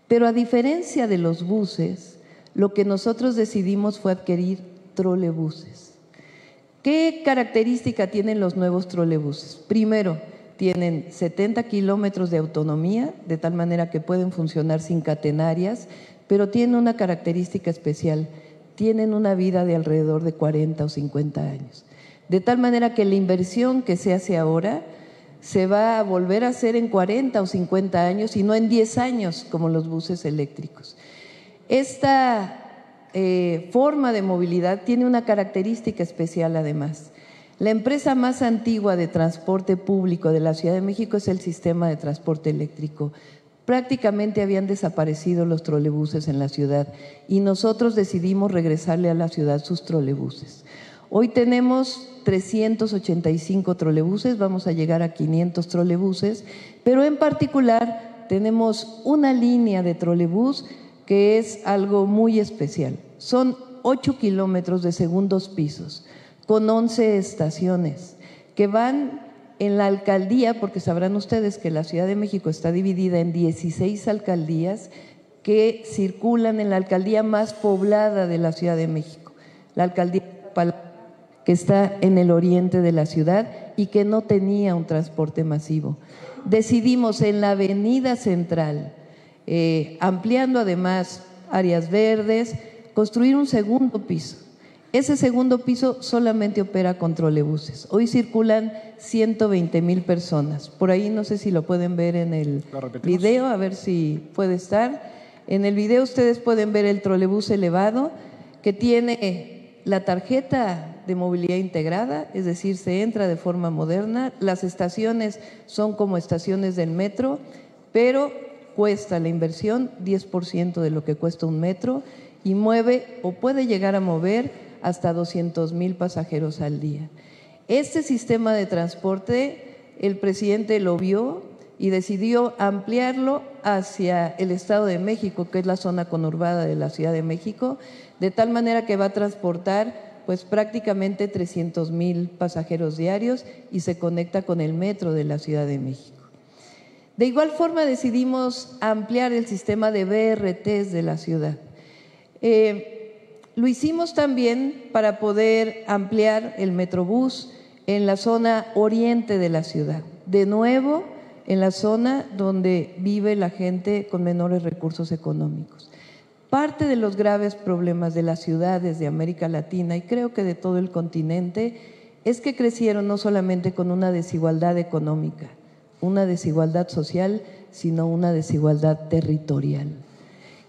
[SPEAKER 4] Pero a diferencia de los buses, lo que nosotros decidimos fue adquirir trolebuses. ¿Qué característica tienen los nuevos trolebuses? Primero, tienen 70 kilómetros de autonomía, de tal manera que pueden funcionar sin catenarias, pero tienen una característica especial: tienen una vida de alrededor de 40 o 50 años. De tal manera que la inversión que se hace ahora se va a volver a hacer en 40 o 50 años y no en 10 años como los buses eléctricos. Esta forma de movilidad tiene una característica especial además. La empresa más antigua de transporte público de la Ciudad de México es el sistema de transporte eléctrico. Prácticamente habían desaparecido los trolebuses en la ciudad y nosotros decidimos regresarle a la ciudad sus trolebuses. Hoy tenemos 385 trolebuses, vamos a llegar a 500 trolebuses, pero en particular tenemos una línea de trolebús que es algo muy especial. Son 8 kilómetros de segundos pisos, con 11 estaciones que van en la alcaldía, porque sabrán ustedes que la Ciudad de México está dividida en 16 alcaldías que circulan en la alcaldía más poblada de la Ciudad de México, la alcaldía que está en el oriente de la ciudad y que no tenía un transporte masivo. Decidimos en la avenida central, ampliando además áreas verdes, construir un segundo piso. Ese segundo piso solamente opera con trolebuses. Hoy circulan 120,000 personas. Por ahí no sé si lo pueden ver en el video, a ver si puede estar. En el video ustedes pueden ver el trolebús elevado, que tiene la tarjeta de movilidad integrada, es decir, se entra de forma moderna. Las estaciones son como estaciones del metro, pero cuesta la inversión 10% de lo que cuesta un metro y mueve o puede llegar a mover hasta 200,000 pasajeros al día. Este sistema de transporte, el presidente lo vio y decidió ampliarlo hacia el Estado de México, que es la zona conurbada de la Ciudad de México, de tal manera que va a transportar pues prácticamente 300,000 pasajeros diarios y se conecta con el metro de la Ciudad de México. De igual forma decidimos ampliar el sistema de BRTs de la ciudad. Lo hicimos también para poder ampliar el Metrobús en la zona oriente de la ciudad, de nuevo en la zona donde vive la gente con menores recursos económicos. Parte de los graves problemas de las ciudades de América Latina y creo que de todo el continente es que crecieron no solamente con una desigualdad económica, una desigualdad social, sino una desigualdad territorial.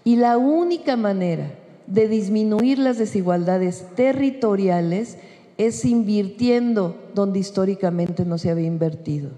[SPEAKER 4] Y la única manera de disminuir las desigualdades territoriales es invirtiendo donde históricamente no se había invertido.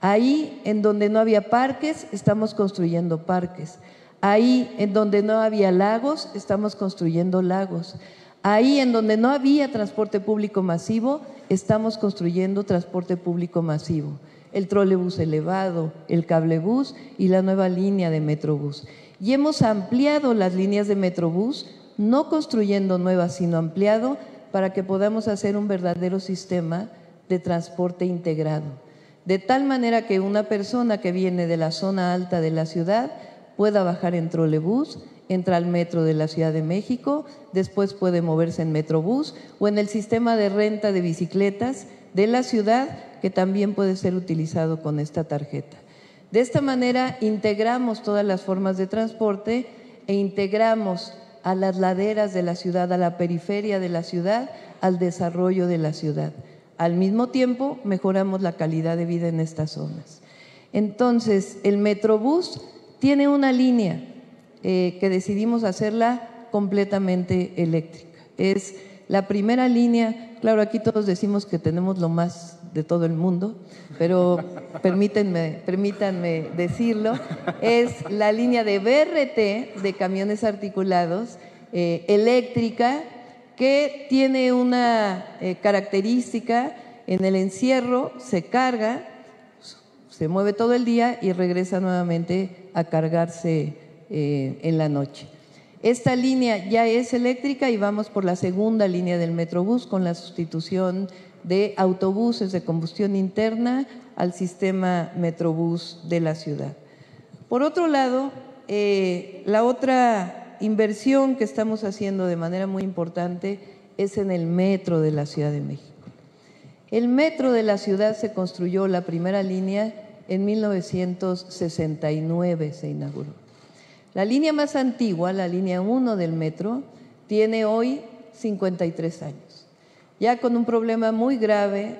[SPEAKER 4] Ahí en donde no había parques, estamos construyendo parques. Ahí en donde no había lagos, estamos construyendo lagos. Ahí en donde no había transporte público masivo, estamos construyendo transporte público masivo. El trolebús elevado, el cablebús y la nueva línea de Metrobús. Y hemos ampliado las líneas de Metrobús, no construyendo nuevas, sino ampliado para que podamos hacer un verdadero sistema de transporte integrado. De tal manera que una persona que viene de la zona alta de la ciudad pueda bajar en trolebús, entra al metro de la Ciudad de México, después puede moverse en Metrobús o en el sistema de renta de bicicletas de la ciudad que también puede ser utilizado con esta tarjeta. De esta manera integramos todas las formas de transporte e integramos a las laderas de la ciudad, a la periferia de la ciudad, al desarrollo de la ciudad. Al mismo tiempo, mejoramos la calidad de vida en estas zonas. Entonces, el Metrobús tiene una línea que decidimos hacerla completamente eléctrica. Es la primera línea, claro, aquí todos decimos que tenemos lo más de todo el mundo, pero permítanme decirlo, es la línea de BRT, de camiones articulados, eléctrica, que tiene una característica: en el encierro se carga, se mueve todo el día y regresa nuevamente a cargarse en la noche. Esta línea ya es eléctrica y vamos por la segunda línea del Metrobús con la sustitución de autobuses de combustión interna al sistema Metrobús de la ciudad. Por otro lado, la otra inversión que estamos haciendo de manera muy importante es en el metro de la Ciudad de México. El metro de la ciudad se construyó, la primera línea, en 1969 se inauguró. La línea más antigua, la línea 1 del metro, tiene hoy 53 años, ya con un problema muy grave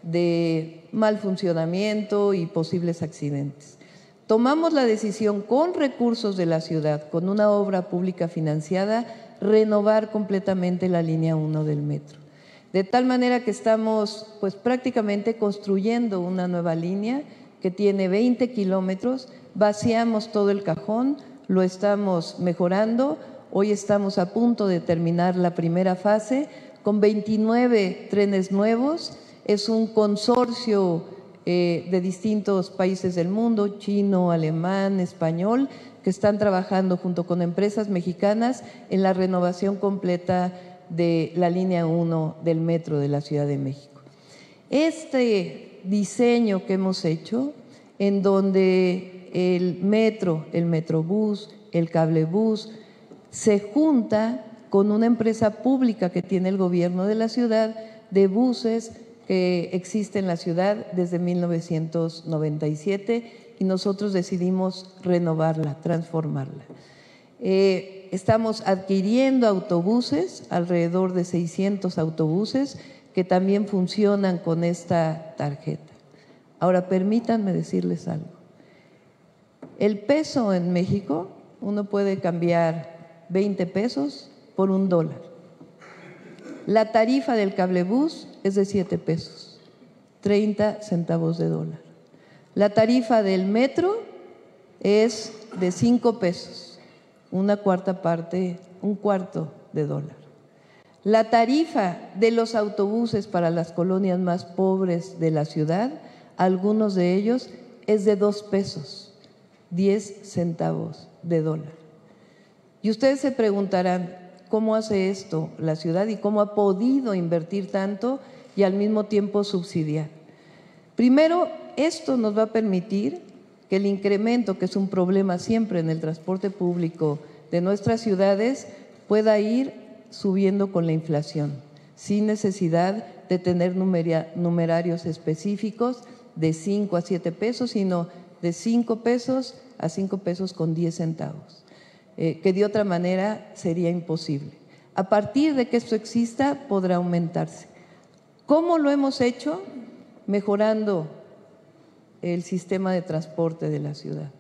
[SPEAKER 4] de mal funcionamiento y posibles accidentes. Tomamos la decisión, con recursos de la ciudad, con una obra pública financiada, renovar completamente la línea 1 del metro. De tal manera que estamos pues prácticamente construyendo una nueva línea que tiene 20 kilómetros, vaciamos todo el cajón, lo estamos mejorando. Hoy estamos a punto de terminar la primera fase con 29 trenes nuevos. Es un consorcio de distintos países del mundo, chino, alemán, español, que están trabajando junto con empresas mexicanas en la renovación completa de la línea 1 del metro de la Ciudad de México. Este diseño que hemos hecho, en donde el metro, el Metrobús, el cablebús, se junta con una empresa pública que tiene el gobierno de la ciudad, de buses que existe en la ciudad desde 1997, y nosotros decidimos renovarla, transformarla. Estamos adquiriendo autobuses, alrededor de 600 autobuses, que también funcionan con esta tarjeta. Ahora, permítanme decirles algo. El peso en México, uno puede cambiar 20 pesos por $1. La tarifa del cablebús es de 7 pesos, 30 centavos de dólar. La tarifa del metro es de 5 pesos, una cuarta parte, un cuarto de dólar. La tarifa de los autobuses para las colonias más pobres de la ciudad, algunos de ellos, es de 2 pesos, 10 centavos de dólar. Y ustedes se preguntarán, ¿cómo hace esto la ciudad y cómo ha podido invertir tanto y al mismo tiempo subsidiar? Primero, esto nos va a permitir que el incremento, que es un problema siempre en el transporte público de nuestras ciudades, pueda ir subiendo con la inflación, sin necesidad de tener numerarios específicos de 5 a 7 pesos, sino de 5 pesos a 5 pesos con 10 centavos, que de otra manera sería imposible. A partir de que esto exista, podrá aumentarse. ¿Cómo lo hemos hecho? Mejorando el sistema de transporte de la ciudad.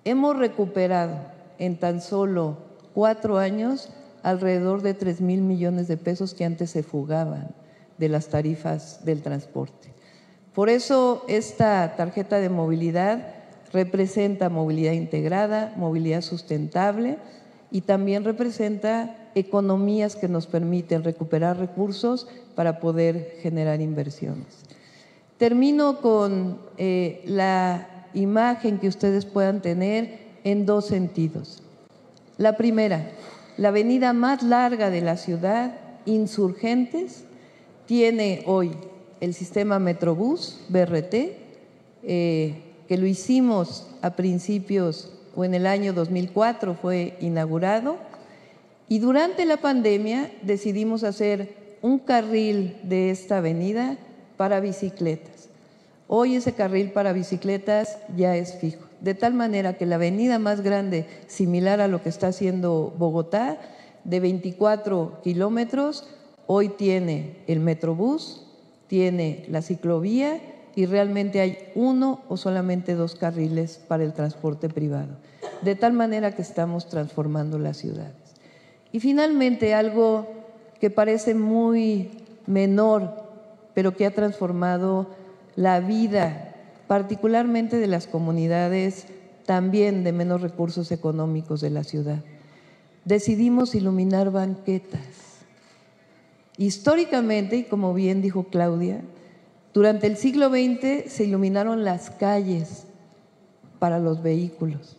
[SPEAKER 4] Hemos recuperado en tan solo 4 años alrededor de 3,000 millones de pesos que antes se fugaban de las tarifas del transporte. Por eso esta tarjeta de movilidad representa movilidad integrada, movilidad sustentable, y también representa economías que nos permiten recuperar recursos para poder generar inversiones. Termino con la imagen que ustedes puedan tener en 2 sentidos. La primera, la avenida más larga de la ciudad, Insurgentes, tiene hoy el sistema Metrobús, BRT, que lo hicimos a principios o en el año 2004 fue inaugurado, y durante la pandemia decidimos hacer un carril de esta avenida para bicicletas. Hoy ese carril para bicicletas ya es fijo, de tal manera que la avenida más grande, similar a lo que está haciendo Bogotá, de 24 kilómetros, hoy tiene el Metrobús, tiene la ciclovía y realmente hay uno o solamente 2 carriles para el transporte privado, de tal manera que estamos transformando las ciudades. Y finalmente, algo que parece muy menor, pero que ha transformado la vida, particularmente de las comunidades también de menos recursos económicos de la ciudad. Decidimos iluminar banquetas. Históricamente, y como bien dijo Claudia, durante el siglo XX se iluminaron las calles para los vehículos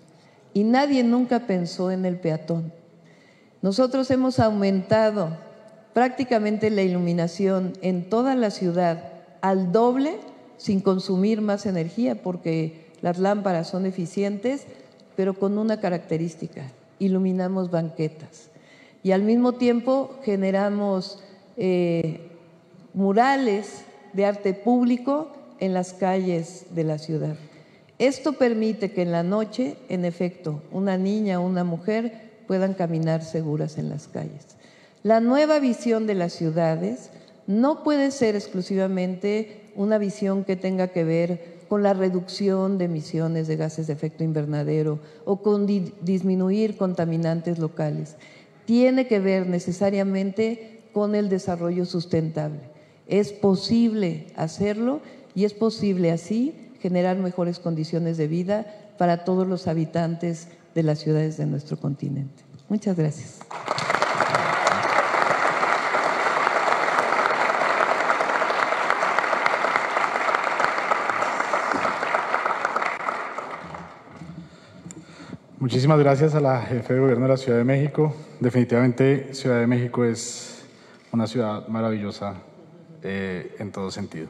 [SPEAKER 4] y nadie nunca pensó en el peatón. Nosotros hemos aumentado prácticamente la iluminación en toda la ciudad al doble, sin consumir más energía, porque las lámparas son eficientes, pero con una característica: iluminamos banquetas. Y al mismo tiempo generamos murales de arte público en las calles de la ciudad. Esto permite que en la noche, en efecto, una niña o una mujer puedan caminar seguras en las calles. La nueva visión de las ciudades no puede ser exclusivamente una visión que tenga que ver con la reducción de emisiones de gases de efecto invernadero o con disminuir contaminantes locales. Tiene que ver necesariamente con el desarrollo sustentable. Es posible hacerlo y es posible así generar mejores condiciones de vida para todos los habitantes de las ciudades de nuestro continente. Muchas gracias.
[SPEAKER 2] Muchísimas gracias a la jefe de gobierno de la Ciudad de México. Definitivamente Ciudad de México es una ciudad maravillosa en todo sentido.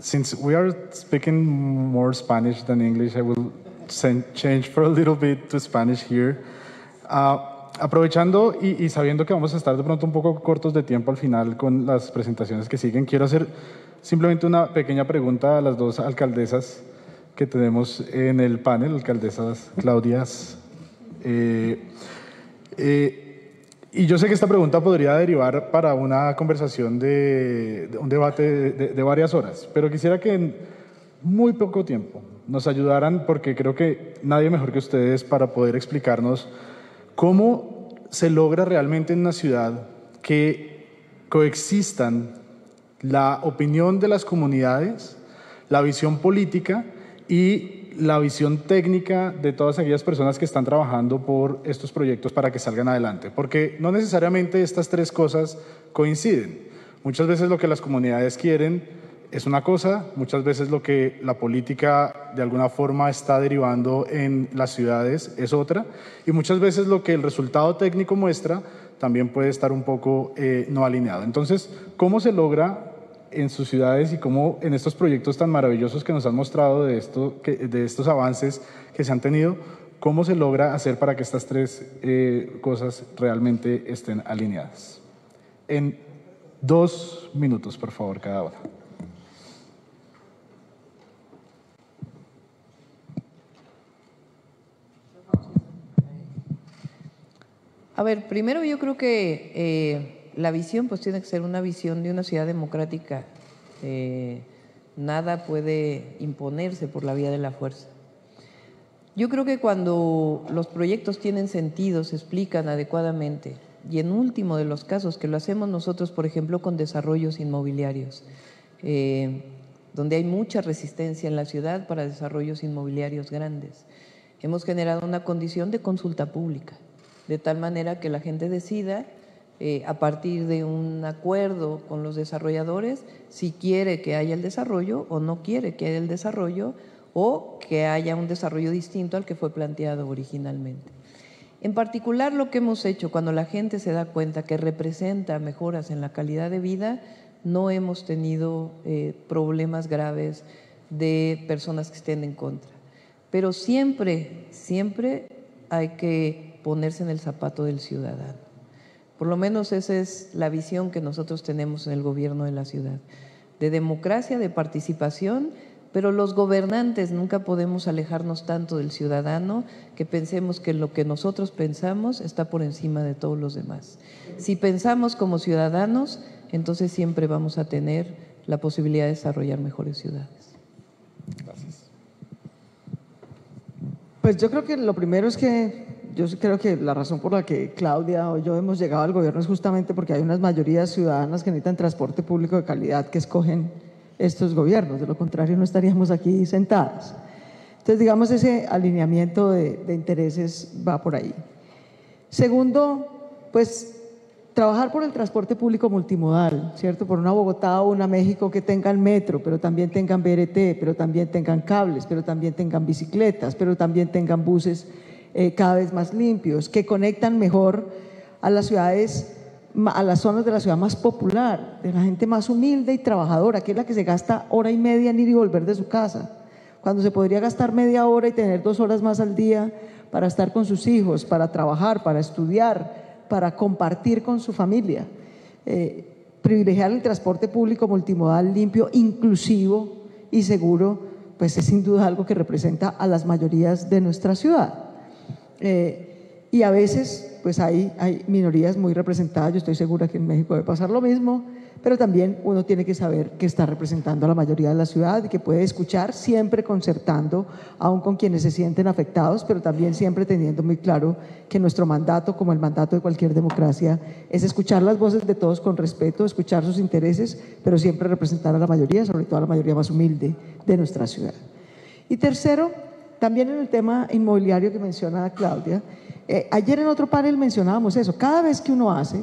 [SPEAKER 2] Since we are speaking more Spanish than English, I will change for a little bit to Spanish here. Aprovechando y sabiendo que vamos a estar de pronto un poco cortos de tiempo al final con las presentaciones que siguen, quiero hacer simplemente una pequeña pregunta a las dos alcaldesas que tenemos en el panel, alcaldesas Claudias. Y yo sé que esta pregunta podría derivar para una conversación de un debate de varias horas, pero quisiera que en muy poco tiempo nos ayudaran, porque creo que nadie mejor que ustedes para poder explicarnos cómo se logra realmente en una ciudad que coexistan la opinión de las comunidades, la visión política y la visión técnica de todas aquellas personas que están trabajando por estos proyectos para que salgan adelante, porque no necesariamente estas tres cosas coinciden. Muchas veces lo que las comunidades quieren es una cosa, muchas veces lo que la política de alguna forma está derivando en las ciudades es otra, y muchas veces lo que el resultado técnico muestra también puede estar un poco no alineado. Entonces, ¿cómo se logra en sus ciudades y cómo en estos proyectos tan maravillosos que nos han mostrado de estos avances que se han tenido, cómo se logra hacer para que estas tres cosas realmente estén alineadas? En 2 minutos, por favor, cada una.
[SPEAKER 4] A ver, primero yo creo que la visión pues tiene que ser una visión de una ciudad democrática. Nada puede imponerse por la vía de la fuerza. Yo creo que cuando los proyectos tienen sentido, se explican adecuadamente, y en último de los casos, que lo hacemos nosotros, por ejemplo, con desarrollos inmobiliarios, donde hay mucha resistencia en la ciudad para desarrollos inmobiliarios grandes. Hemos generado una condición de consulta pública, de tal manera que la gente decida a partir de un acuerdo con los desarrolladores si quiere que haya el desarrollo o no quiere que haya el desarrollo, o que haya un desarrollo distinto al que fue planteado originalmente. En particular, lo que hemos hecho cuando la gente se da cuenta que representa mejoras en la calidad de vida, no hemos tenido problemas graves de personas que estén en contra. Pero siempre hay que ponerse en el zapato del ciudadano. Por lo menos esa es la visión que nosotros tenemos en el gobierno de la ciudad, de democracia, de participación, pero los gobernantes nunca podemos alejarnos tanto del ciudadano que pensemos que lo que nosotros pensamos está por encima de todos los demás. Si pensamos como ciudadanos, entonces siempre vamos a tener la posibilidad de desarrollar mejores ciudades.
[SPEAKER 2] Gracias.
[SPEAKER 3] Pues yo creo que lo primero es que yo creo que la razón por la que Claudia o yo hemos llegado al gobierno es justamente porque hay unas mayorías ciudadanas que necesitan transporte público de calidad que escogen estos gobiernos, de lo contrario no estaríamos aquí sentadas. Entonces, digamos, ese alineamiento de intereses va por ahí. Segundo, pues trabajar por el transporte público multimodal, ¿cierto? Por una Bogotá o una México que tengan metro, pero también tengan BRT, pero también tengan cables, pero también tengan bicicletas, pero también tengan buses cada vez más limpios, que conectan mejor a las ciudades, a las zonas de la ciudad más popular, de la gente más humilde y trabajadora, que es la que se gasta hora y media en ir y volver de su casa, cuando se podría gastar media hora y tener 2 horas más al día para estar con sus hijos, para trabajar, para estudiar, para compartir con su familia. Privilegiar el transporte público multimodal limpio, inclusivo y seguro, pues es sin duda algo que representa a las mayorías de nuestra ciudad. Y a veces pues hay minorías muy representadas, yo estoy segura que en México debe pasar lo mismo, pero también uno tiene que saber que está representando a la mayoría de la ciudad y que puede escuchar, siempre concertando, aún con quienes se sienten afectados, pero también siempre teniendo muy claro que nuestro mandato, como el mandato de cualquier democracia, es escuchar las voces de todos con respeto, escuchar sus intereses, pero siempre representar a la mayoría, sobre todo a la mayoría más humilde de nuestra ciudad. Y tercero, también en el tema inmobiliario que menciona Claudia, ayer en otro panel mencionábamos eso, cada vez que uno hace,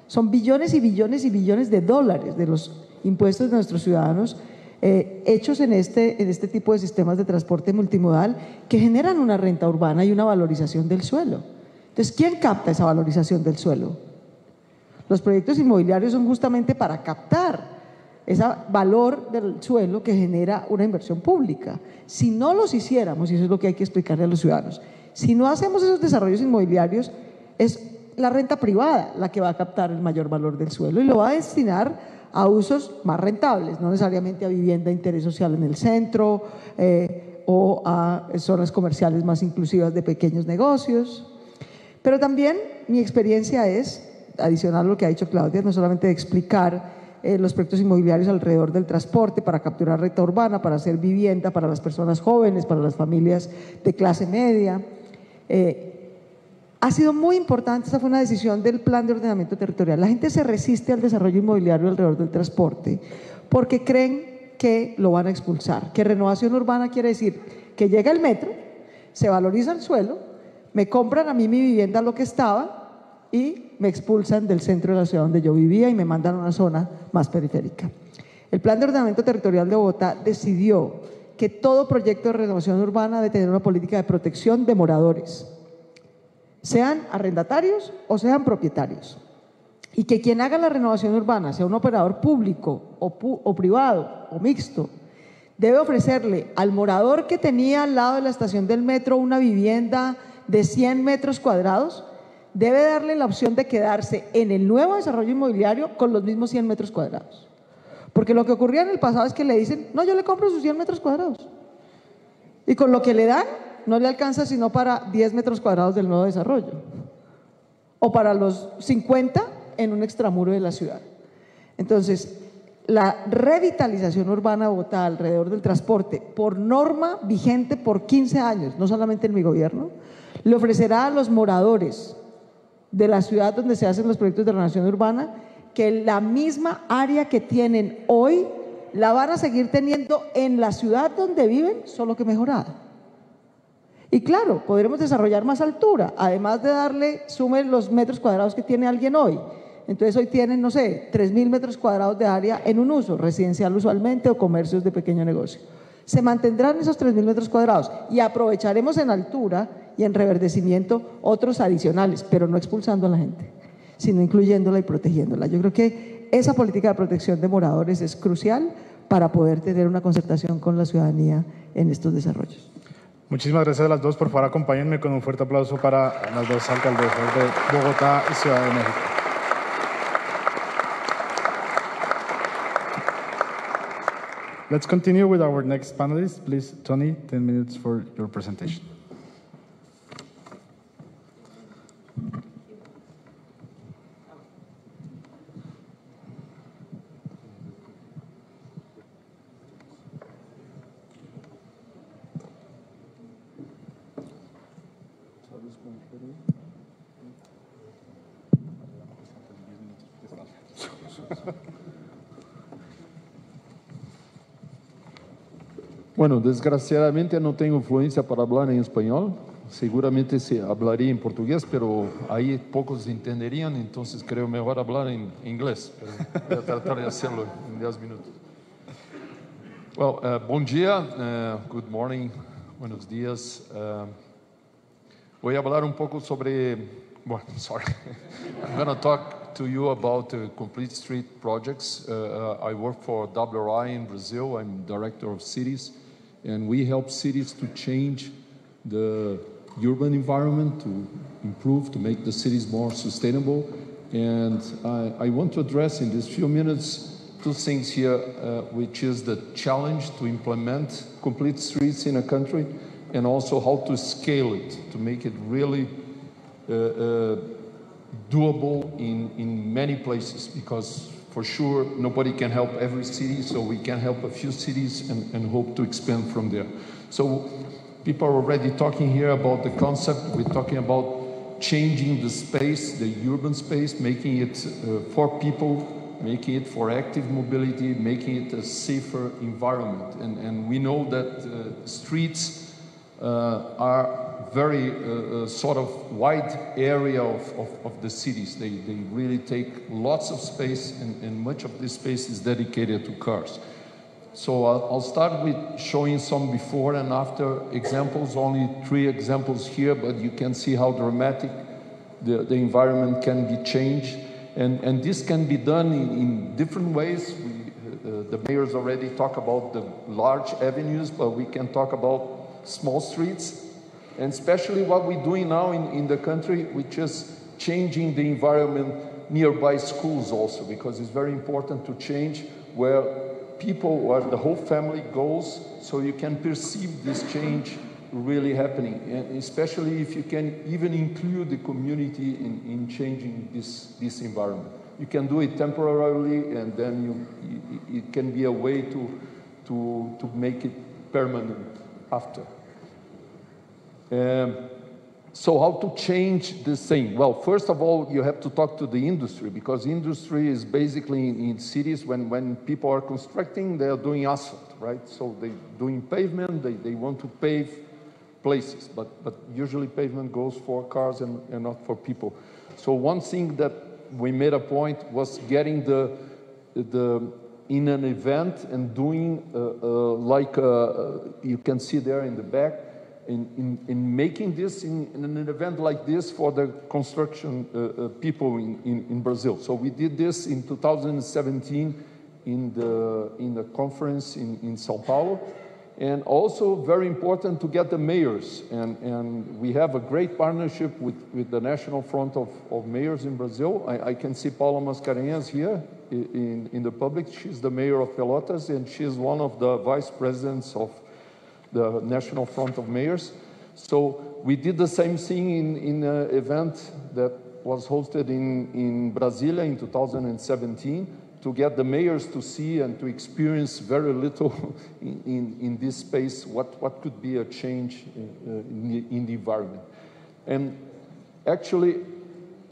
[SPEAKER 3] son billones y billones y billones de dólares de los impuestos de nuestros ciudadanos hechos en este tipo de sistemas de transporte multimodal que generan una renta urbana y una valorización del suelo. Entonces, ¿quién capta esa valorización del suelo? Los proyectos inmobiliarios son justamente para captar ese valor del suelo que genera una inversión pública. Si no los hiciéramos, y eso es lo que hay que explicarle a los ciudadanos, si no hacemos esos desarrollos inmobiliarios, es la renta privada la que va a captar el mayor valor del suelo y lo va a destinar a usos más rentables, no necesariamente a vivienda de interés social en el centro o a zonas comerciales más inclusivas de pequeños negocios. Pero también mi experiencia es, adicional a lo que ha dicho Claudia, no solamente de explicar los proyectos inmobiliarios alrededor del transporte para capturar renta urbana, para hacer vivienda para las personas jóvenes, para las familias de clase media. Ha sido muy importante, esta fue una decisión del Plan de Ordenamiento Territorial. La gente se resiste al desarrollo inmobiliario alrededor del transporte porque creen que lo van a expulsar, que renovación urbana quiere decir que llega el metro, se valoriza el suelo, me compran a mí mi vivienda lo que estaba y me expulsan del centro de la ciudad donde yo vivía y me mandan a una zona más periférica. El Plan de Ordenamiento Territorial de Bogotá decidió que todo proyecto de renovación urbana debe tener una política de protección de moradores, sean arrendatarios o sean propietarios, y que quien haga la renovación urbana, sea un operador público o privado o mixto, debe ofrecerle al morador que tenía al lado de la estación del metro una vivienda de 100 metros cuadrados, debe darle la opción de quedarse en el nuevo desarrollo inmobiliario con los mismos 100 metros cuadrados. Porque lo que ocurría en el pasado es que le dicen, no, yo le compro sus 100 metros cuadrados. Y con lo que le dan, no le alcanza sino para 10 metros cuadrados del nuevo desarrollo. O para los 50 en un extramuro de la ciudad. Entonces, la revitalización urbana de Bogotá alrededor del transporte, por norma vigente por 15 años, no solamente en mi gobierno, le ofrecerá a los moradores de la ciudad donde se hacen los proyectos de renovación urbana que la misma área que tienen hoy la van a seguir teniendo en la ciudad donde viven, solo que mejorada. Y claro, podremos desarrollar más altura, además de darle, sume los metros cuadrados que tiene alguien hoy. Entonces hoy tienen, no sé, 3.000 metros cuadrados de área en un uso, residencial usualmente o comercios de pequeño negocio. Se mantendrán esos 3.000 metros cuadrados y aprovecharemos en altura y en reverdecimiento otros adicionales, pero no expulsando a la gente, sino incluyéndola y protegiéndola. Yo creo que esa política de protección de moradores es crucial para poder tener una concertación con la ciudadanía en estos desarrollos.
[SPEAKER 2] Muchísimas gracias a las dos. Por favor, acompáñenme con un fuerte aplauso para las dos alcaldesas de Bogotá y Ciudad de México. Let's continue with our next panelist. Please, Tony, 10 minutes for your presentation.
[SPEAKER 5] Bueno, desgraciadamente no tengo fluencia para hablar en español. Seguramente se hablaría en portugués, pero ahí pocos entenderían, entonces creo mejor hablar en inglés. Pero voy a tratar de hacerlo en 10 minutos. Well, bom dia, good morning, buenos días. Voy a hablar un poco sobre, well, sorry, I'm going to talk to you about complete street projects. I work for WRI in Brazil. I'm director of cities, and we help cities to change the urban environment, to improve, to make the cities more sustainable. And I want to address in these few minutes two things here, which is the challenge to implement complete streets in a country, and also how to scale it, to make it really doable in many places, because for sure nobody can help every city, so we can help a few cities and hope to expand from there. So people are already talking here about the concept. We're talking about changing the space, the urban space, making it for people, making it for active mobility, making it a safer environment. And we know that streets are very sort of wide area of the cities. They really take lots of space, and much of this space is dedicated to cars. So I'll start with showing some before and after examples, only 3 examples here, but you can see how dramatic the environment can be changed. And this can be done in different ways. The mayors already talk about the large avenues, but we can talk about small streets, and especially what we're doing now in the country, which is changing the environment nearby schools also, because it's very important to change where people, where the whole family goes, so you can perceive this change really happening, and especially if you can even include the community in changing this environment. You can do it temporarily, and then it can be a way to make it permanent after. So how to change this thing? Well, first of all, you have to talk to the industry, because industry is basically in cities when people are constructing, they are doing asphalt, right? So they're doing pavement, they want to pave places, but usually pavement goes for cars and not for people. So one thing that we made a point was getting in an event and doing like you can see there in the back, in making this in an event like this for the construction people in Brazil. So we did this in 2017 in the conference in Sao Paulo. And also very important to get the mayors, and we have a great partnership with the National Front of Mayors in Brazil. I can see Paula Mascarenhas here in the public. She's the mayor of Pelotas, and she's one of the vice presidents of the National Front of Mayors. So we did the same thing in an event that was hosted in Brasilia in 2017, to get the mayors to see and to experience very little in this space, what could be a change in the environment. And actually,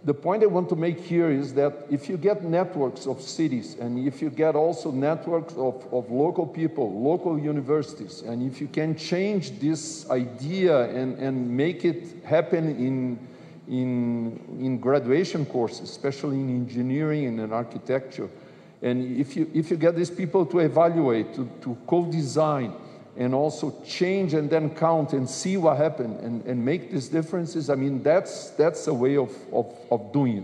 [SPEAKER 5] the point I want to make here is that if you get networks of cities, and if you get also networks of local people, local universities, and if you can change this idea and make it happen in graduation courses, especially in engineering and in architecture, and if you get these people to evaluate, to co-design, and also change and then count and see what happened and make these differences, I mean, that's a way of doing it.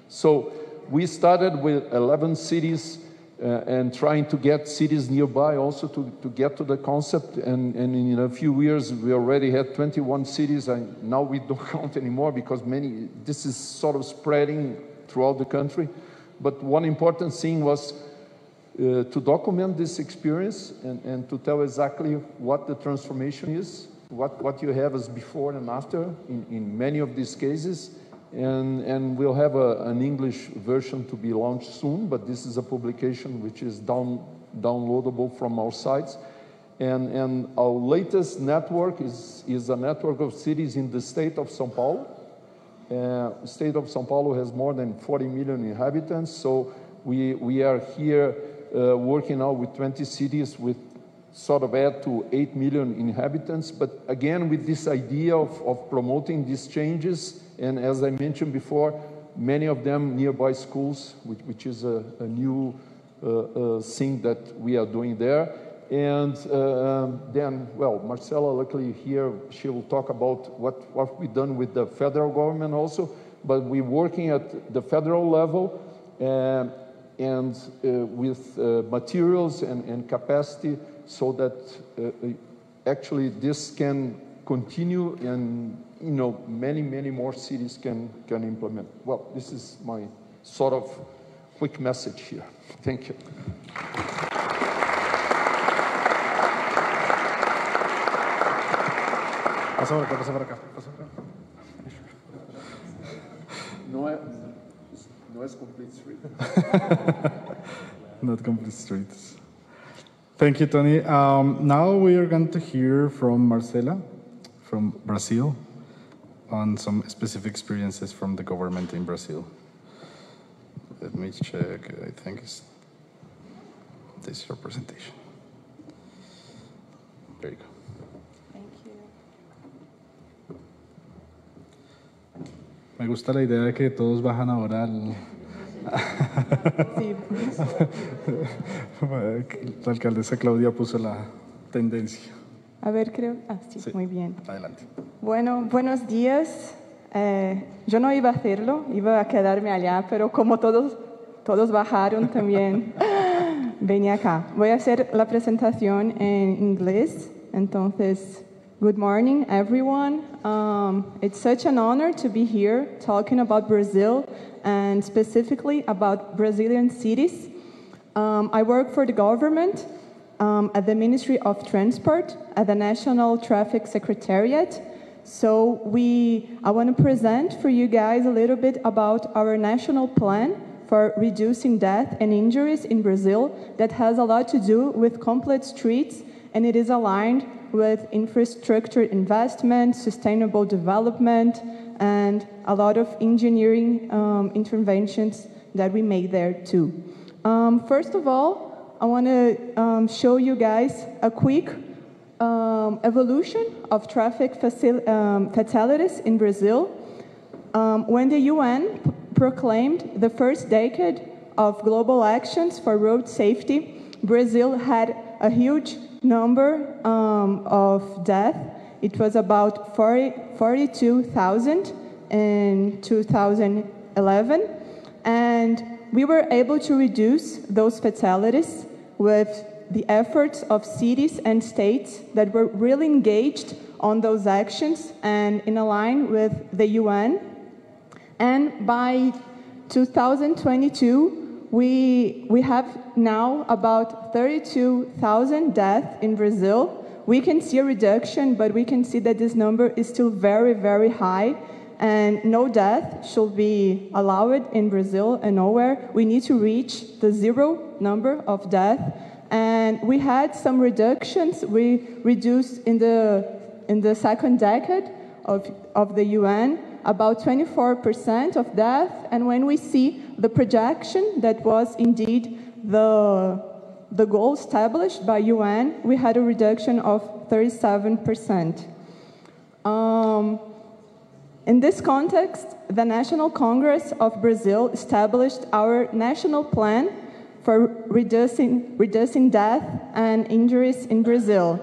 [SPEAKER 5] So we started with 11 cities and trying to get cities nearby also to get to the concept. And in a few years, we already had 21 cities. And now we don't count anymore because this is sort of spreading throughout the country. But one important thing was to document this experience and to tell exactly what the transformation is, what you have as before and after in many of these cases. And we'll have an English version to be launched soon, but this is a publication which is downloadable from our sites. And our latest network is a network of cities in the state of São Paulo. The state of São Paulo has more than 40 million inhabitants, so we are here working now with 20 cities with sort of add to 8 million inhabitants, but again with this idea of promoting these changes, and as I mentioned before, many of them nearby schools, which is a new thing that we are doing there. And then, well, Marcela, luckily here, she will talk about what we've done with the federal government also, but we're working at the federal level and with materials and capacity so that actually this can continue and, you know, many more cities can implement. Well, this is my sort of quick message here. Thank you.
[SPEAKER 2] Pasa por acá, pasa por acá, pasa por acá.
[SPEAKER 5] No es complete street.
[SPEAKER 2] Not complete streets. Thank you, Tony. Now we are going to hear from Marcela from Brazil on some specific experiences from the government in Brazil. Let me check. I think this is your presentation. There you go. Me gusta la idea de que todos bajan ahora al...
[SPEAKER 6] Sí.
[SPEAKER 2] La alcaldesa Claudia puso la tendencia.
[SPEAKER 6] A ver, creo... sí,
[SPEAKER 2] Sí.
[SPEAKER 6] muy bien.
[SPEAKER 2] Adelante.
[SPEAKER 6] Bueno, buenos días. Yo no iba a hacerlo, iba a quedarme allá, pero como todos bajaron también, vení acá. Voy a hacer la presentación en inglés, entonces... Good morning, everyone. It's such an honor to be here talking about Brazil and specifically about Brazilian cities. I work for the government at the Ministry of Transport at the National Traffic Secretariat. So I want to present for you guys a little bit about our national plan for reducing death and injuries in Brazil that has a lot to do with complete streets, and it is aligned with infrastructure investment, sustainable development, and a lot of engineering interventions that we made there too. First of all, I want to show you guys a quick evolution of traffic fatalities in Brazil. When the UN proclaimed the first decade of global actions for road safety, Brazil had a huge number of deaths. It was about 42,000 in 2011, and we were able to reduce those fatalities with the efforts of cities and states that were really engaged on those actions and in line with the UN. And by 2022, we have now about 32,000 deaths in Brazil. We can see a reduction, but we can see that this number is still very, very high, and no death should be allowed in Brazil and nowhere. We need to reach the zero number of death, and we had some reductions. We reduced in the second decade of the UN about 24% of death, and when we see the projection that was indeed the goal established by UN, we had a reduction of 37%. In this context, the National Congress of Brazil established our national plan for reducing death and injuries in Brazil.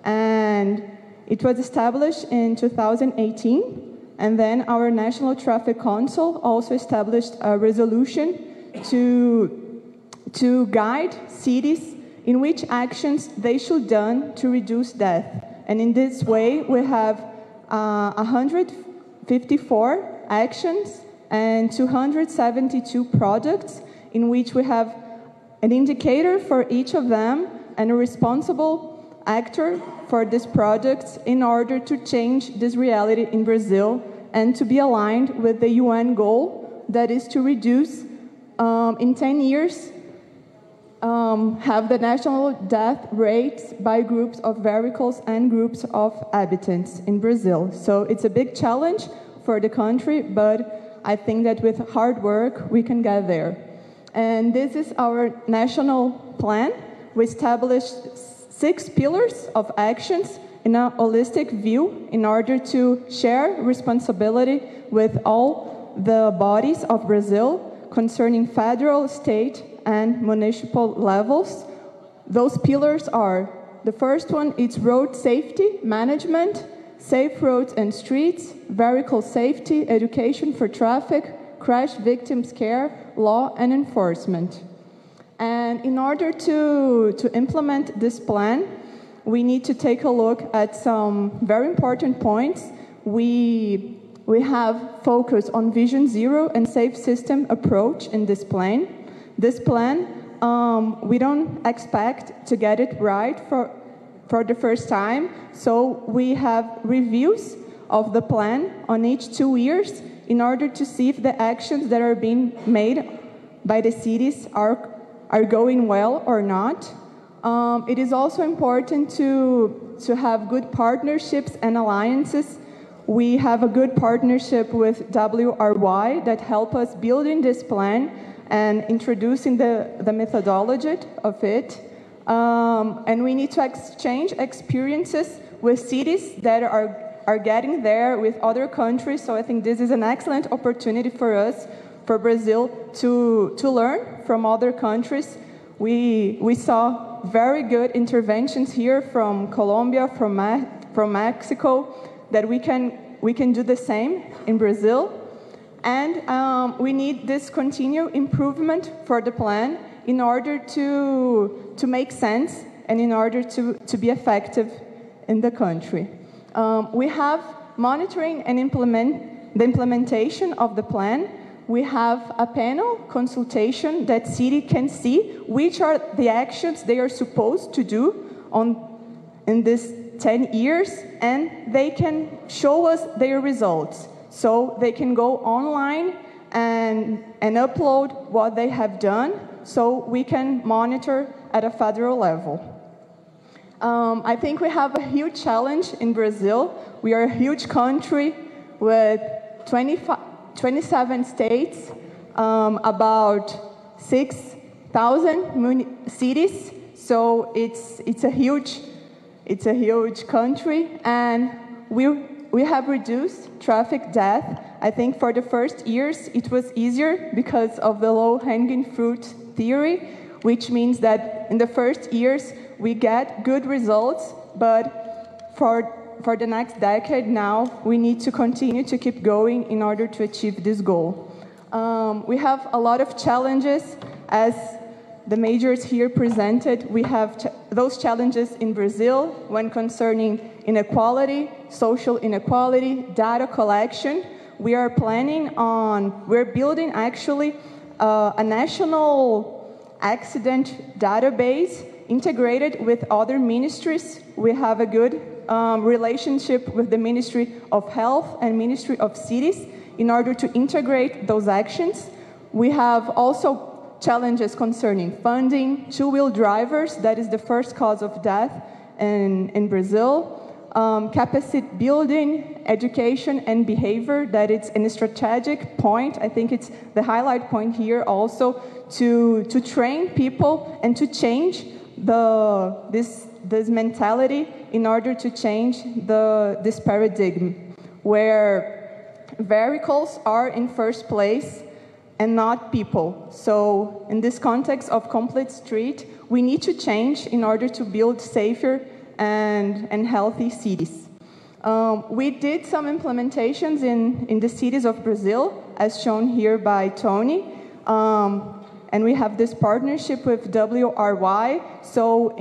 [SPEAKER 6] And it was established in 2018. And then our National Traffic Council also established a resolution to guide cities in which actions they should done to reduce death. And in this way, we have 154 actions and 272 projects in which we have an indicator for each of them, and a responsible actor for these projects in order to change this reality in Brazil and to be aligned with the UN goal that is to reduce in 10 years have the national death rates by groups of vehicles and groups of habitants in Brazil. So it's a big challenge for the country, but I think that with hard work we can get there. And this is our national plan. We established 6 pillars of actions in a holistic view in order to share responsibility with all the bodies of Brazil concerning federal, state, and municipal levels. Those pillars are, the first one, it's road safety management, safe roads and streets, vehicle safety, education for traffic, crash victims care, law and enforcement. And in order to implement this plan, we need to take a look at some very important points. We have focused on Vision Zero and safe system approach in this plan. This plan, we don't expect to get it right for the first time, so we have reviews of the plan on each 2 years in order to see if the actions that are being made by the cities are going well or not. It is also important to have good partnerships and alliances. We have a good partnership with WRY that help us building this plan and introducing the methodology of it. And we need to exchange experiences with cities that are getting there with other countries. So I think this is an excellent opportunity for us, for Brazil, to learn from other countries. We saw very good interventions here from Colombia, from Mexico, that we can do the same in Brazil. And we need this continued improvement for the plan in order to make sense and in order to be effective in the country. We have monitoring and the implementation of the plan. We have a panel consultation that city can see which are the actions they are supposed to do in this 10 years, and they can show us their results. So they can go online and upload what they have done, so we can monitor at a federal level. I think we have a huge challenge in Brazil. We are a huge country with 27 states, about 6,000 cities. So it's a huge country, and we have reduced traffic death. I think for the first years it was easier because of the low-hanging fruit theory, which means that in the first years we get good results, but for the next decade now, we need to continue to keep going in order to achieve this goal. We have a lot of challenges, as the majors here presented. We have those challenges in Brazil when concerning inequality, social inequality, data collection. We're building actually a national accident database integrated with other ministries. We have a good relationship with the Ministry of Health and Ministry of Cities in order to integrate those actions. We have also challenges concerning funding, two-wheel drivers, that is the first cause of death in Brazil, capacity building, education and behavior, that it's a strategic point. I think it's the highlight point here also to train people and to change this mentality in order to change this paradigm where vehicles are in first place and not people. So in this context of complete street, we need to change in order to build safer and healthy cities. We did some implementations in the cities of Brazil, as shown here by Tony. And we have this partnership with WRY. So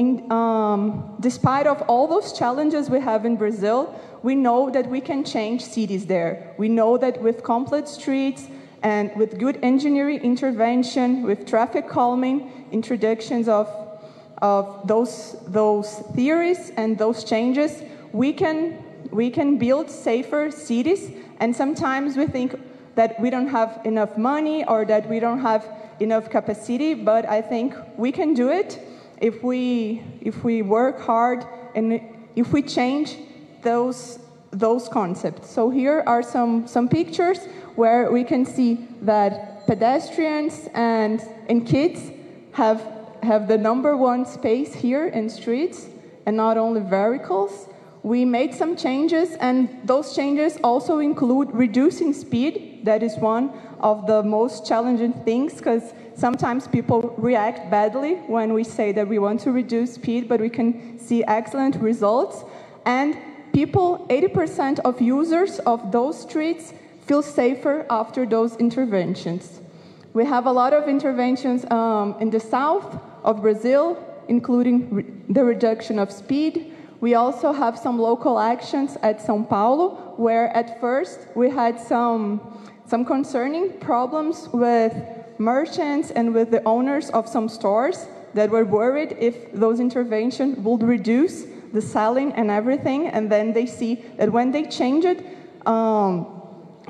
[SPEAKER 6] despite of all those challenges we have in Brazil, we know that we can change cities there. We know that with complete streets And with good engineering intervention, with traffic calming, introductions of those theories and those changes, we can build safer cities. And sometimes we think that we don't have enough money or that we don't have enough capacity, but I think we can do it if we work hard and if we change those concepts. So here are some pictures where we can see that pedestrians and kids have the #1 space here in streets and not only vehicles. We made some changes, and those changes also include reducing speed. That is one of the most challenging things, because sometimes people react badly when we say that we want to reduce speed, but we can see excellent results. And people, 80% of users of those streets feel safer after those interventions. We have a lot of interventions in the south of Brazil, including the reduction of speed. We also have some local actions at São Paulo, where at first we had some concerning problems with merchants and with the owners of some stores that were worried if those interventions would reduce the selling and everything. And then they see that when they change it,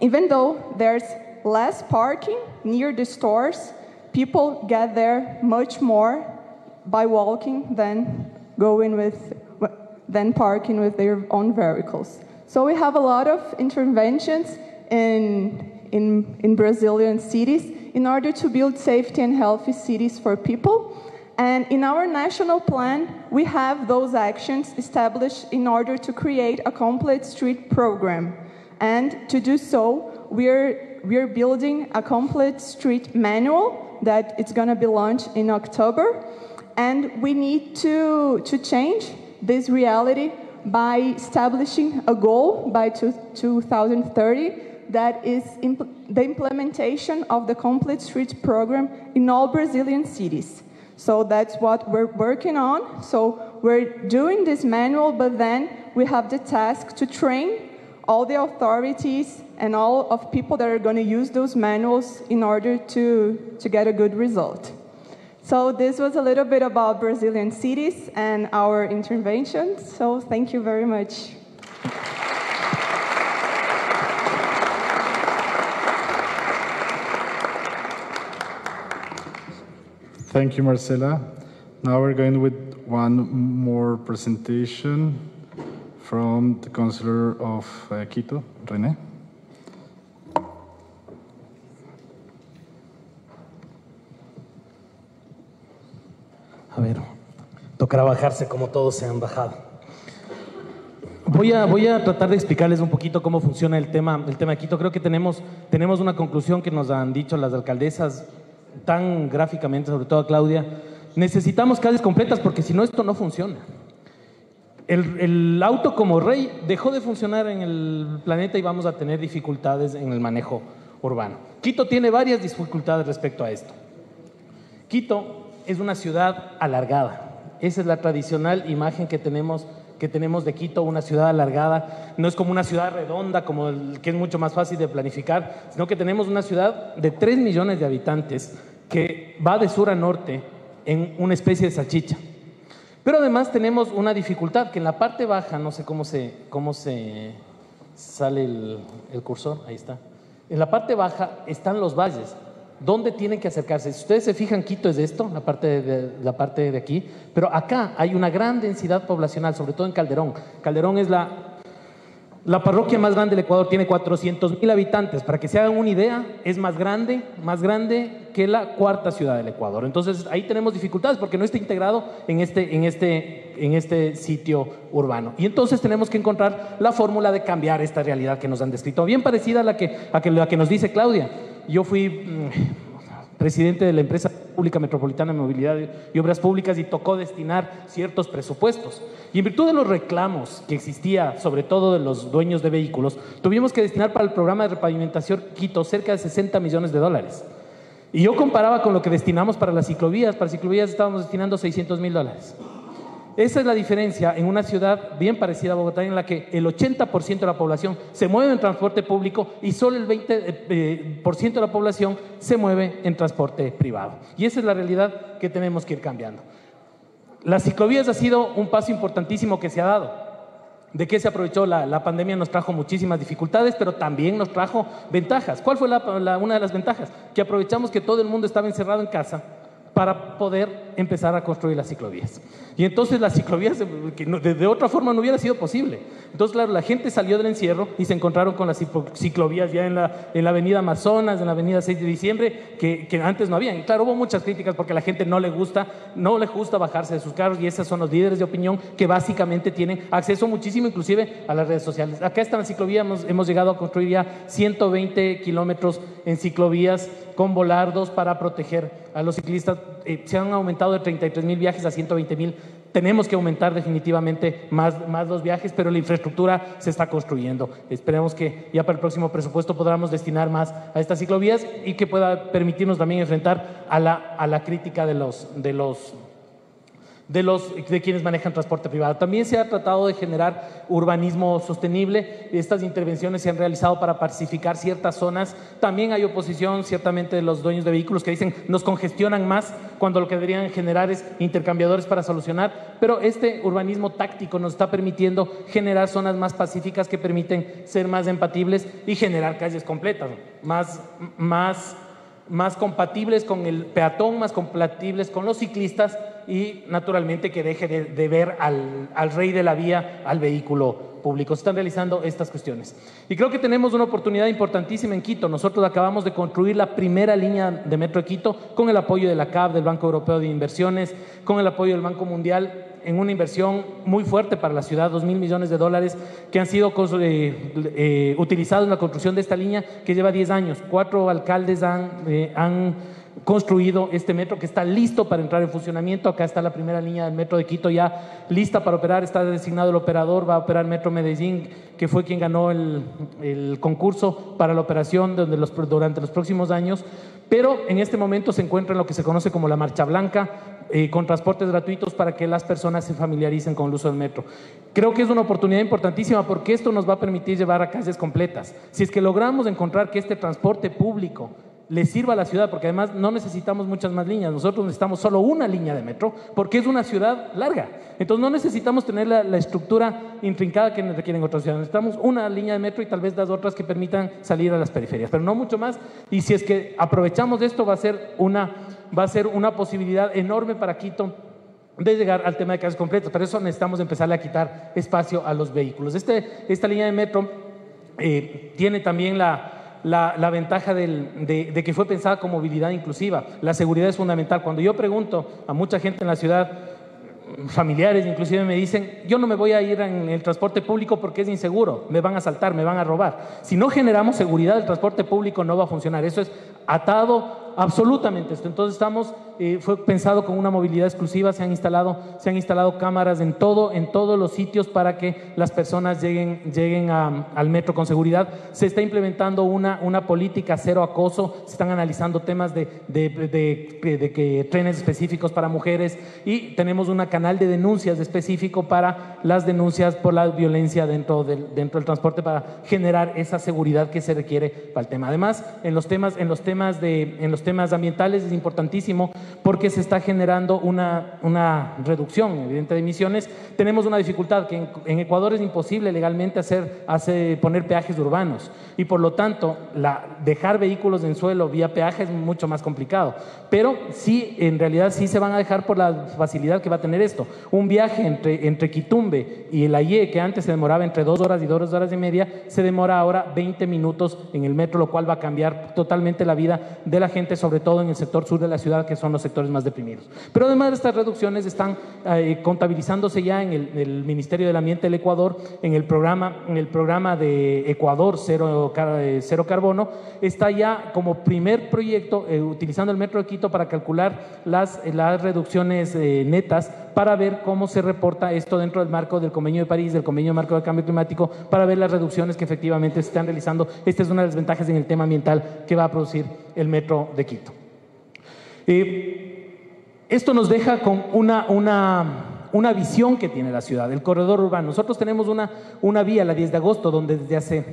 [SPEAKER 6] even though there's less parking near the stores, people get there much more by walking than parking with their own vehicles. So we have a lot of interventions in Brazilian cities in order to build safety and healthy cities for people. And in our national plan, we have those actions established in order to create a complete street program. And to do so, we're building a complete street manual that it's going to be launched in October. And we need to change this reality by establishing a goal by 2030 that is the implementation of the complete street program in all Brazilian cities. So that's what we're working on. So we're doing this manual, but then we have the task to train all the authorities and all of people that are going to use those manuals in order to get a good result. So this was a little bit about Brazilian cities and our interventions. So thank you very much.
[SPEAKER 2] Thank you, Marcela. Now we're going with one more presentation from the Councillor of Quito, René.
[SPEAKER 7] A ver, tocará bajarse como todos se han bajado. Voy a tratar de explicarles un poquito cómo funciona el tema de Quito. Creo que tenemos una conclusión que nos han dicho las alcaldesas tan gráficamente, sobre todo Claudia. Necesitamos calles completas porque si no esto no funciona. El auto como rey dejó de funcionar en el planeta y vamos a tener dificultades en el manejo urbano. Quito tiene varias dificultades respecto a esto. Quito es una ciudad alargada. Esa es la tradicional imagen que tenemos de Quito, una ciudad alargada. No es como una ciudad redonda, que es mucho más fácil de planificar, sino que tenemos una ciudad de 3 millones de habitantes que va de sur a norte en una especie de salchicha. Pero además tenemos una dificultad, que en la parte baja, no sé cómo se sale el cursor, ahí está. En la parte baja están los valles. ¿Dónde tienen que acercarse? Si ustedes se fijan, Quito es esto, la parte de aquí, pero acá hay una gran densidad poblacional, sobre todo en Calderón. Calderón es la parroquia más grande del Ecuador, tiene 400,000 habitantes. Para que se hagan una idea, es más grande que la cuarta ciudad del Ecuador. Entonces ahí tenemos dificultades porque no está integrado en este sitio urbano. Y entonces tenemos que encontrar la fórmula de cambiar esta realidad que nos han descrito, bien parecida a la que nos dice Claudia. Yo fui presidente de la empresa pública metropolitana de movilidad y obras públicas y tocó destinar ciertos presupuestos. Y en virtud de los reclamos que existía, sobre todo de los dueños de vehículos, tuvimos que destinar para el programa de repavimentación Quito cerca de $60 millones. Y yo comparaba con lo que destinamos para las ciclovías. Para ciclovías estábamos destinando $600,000. Esa es la diferencia en una ciudad bien parecida a Bogotá, en la que el 80% de la población se mueve en transporte público y solo el 20% de la población se mueve en transporte privado. Y esa es la realidad que tenemos que ir cambiando. Las ciclovías ha sido un paso importantísimo que se ha dado. ¿De qué se aprovechó? La pandemia nos trajo muchísimas dificultades, pero también nos trajo ventajas. ¿Cuál fue una de las ventajas? Que aprovechamos que todo el mundo estaba encerrado en casa para poder empezar a construir las ciclovías. Y entonces las ciclovías, que de otra forma no hubiera sido posible. Entonces, claro, la gente salió del encierro y se encontraron con las ciclovías ya en la avenida Amazonas, en la avenida 6 de diciembre, que antes no habían. Y claro, hubo muchas críticas porque a la gente no le gusta bajarse de sus carros, y esos son los líderes de opinión que básicamente tienen acceso muchísimo inclusive a las redes sociales. Acá está la ciclovía, hemos llegado a construir ya 120 kilómetros en ciclovías con volardos para proteger a los ciclistas. Se han aumentado de 33,000 viajes a 120,000. Tenemos que aumentar definitivamente más los viajes, pero la infraestructura se está construyendo. Esperemos que ya para el próximo presupuesto podamos destinar más a estas ciclovías y que pueda permitirnos también enfrentar a la crítica de quienes manejan transporte privado. También se ha tratado de generar urbanismo sostenible. Estas intervenciones se han realizado para pacificar ciertas zonas. También hay oposición ciertamente de los dueños de vehículos que dicen nos congestionan más cuando lo que deberían generar es intercambiadores para solucionar, pero este urbanismo táctico nos está permitiendo generar zonas más pacíficas que permiten ser más empatibles y generar calles completas, más compatibles con el peatón, más compatibles con los ciclistas, y naturalmente que deje de ver al rey de la vía, al vehículo público. Se están realizando estas cuestiones. Y creo que tenemos una oportunidad importantísima en Quito. Nosotros acabamos de construir la primera línea de metro de Quito con el apoyo de la CAF, del Banco Europeo de Inversiones, con el apoyo del Banco Mundial, en una inversión muy fuerte para la ciudad, $2.000 millones que han sido utilizados en la construcción de esta línea que lleva 10 años. 4 alcaldes han construido este metro que está listo para entrar en funcionamiento. Acá está la primera línea del metro de Quito ya lista para operar, está designado el operador, va a operar Metro Medellín, que fue quien ganó el concurso para la operación durante los próximos años, pero en este momento se encuentra en lo que se conoce como la Marcha Blanca, con transportes gratuitos para que las personas se familiaricen con el uso del metro. Creo que es una oportunidad importantísima porque esto nos va a permitir llevar a calles completas. Si es que logramos encontrar que este transporte público le sirva a la ciudad, porque además no necesitamos muchas más líneas, nosotros necesitamos solo una línea de metro porque es una ciudad larga, entonces no necesitamos tener la estructura intrincada que requieren otras ciudades, necesitamos una línea de metro y tal vez las otras que permitan salir a las periferias, pero no mucho más. Y si es que aprovechamos esto, va a ser una posibilidad enorme para Quito de llegar al tema de calles completas. Para eso necesitamos empezarle a quitar espacio a los vehículos. Esta línea de metro tiene también la ventaja de que fue pensada con movilidad inclusiva. La seguridad es fundamental. Cuando yo pregunto a mucha gente en la ciudad, familiares inclusive, me dicen, yo no me voy a ir en el transporte público porque es inseguro, me van a asaltar, me van a robar. Si no generamos seguridad, el transporte público no va a funcionar. Eso es atado absolutamente esto. Entonces fue pensado con una movilidad exclusiva, se han instalado cámaras en todos los sitios para que las personas lleguen al metro con seguridad. Se está implementando una política cero acoso, se están analizando temas de que trenes específicos para mujeres, y tenemos un canal de denuncias específico para las denuncias por la violencia dentro del transporte, para generar esa seguridad que se requiere para el tema. Además, en los temas ambientales es importantísimo porque se está generando una reducción evidente de emisiones. Tenemos una dificultad que en Ecuador es imposible legalmente poner peajes urbanos, y por lo tanto dejar vehículos en suelo vía peaje es mucho más complicado, pero sí, en realidad sí se van a dejar por la facilidad que va a tener esto. Un viaje entre Quitumbe y el Aye, que antes se demoraba entre 2 horas y 2 horas y media, se demora ahora 20 minutos en el metro, lo cual va a cambiar totalmente la vida de la gente, sobre todo en el sector sur de la ciudad, que son los sectores más deprimidos. Pero además de estas reducciones están contabilizándose ya en el Ministerio del Ambiente del Ecuador, en el programa de Ecuador Cero Carbono. Está ya como primer proyecto utilizando el metro de Quito para calcular las reducciones netas, para ver cómo se reporta esto dentro del marco del Convenio de París, del Convenio Marco del Cambio Climático, para ver las reducciones que efectivamente se están realizando. Esta es una de las ventajas en el tema ambiental que va a producir el metro de Quito. Esto nos deja con una visión que tiene la ciudad, el corredor urbano. Nosotros tenemos una vía, la 10 de agosto, donde desde hace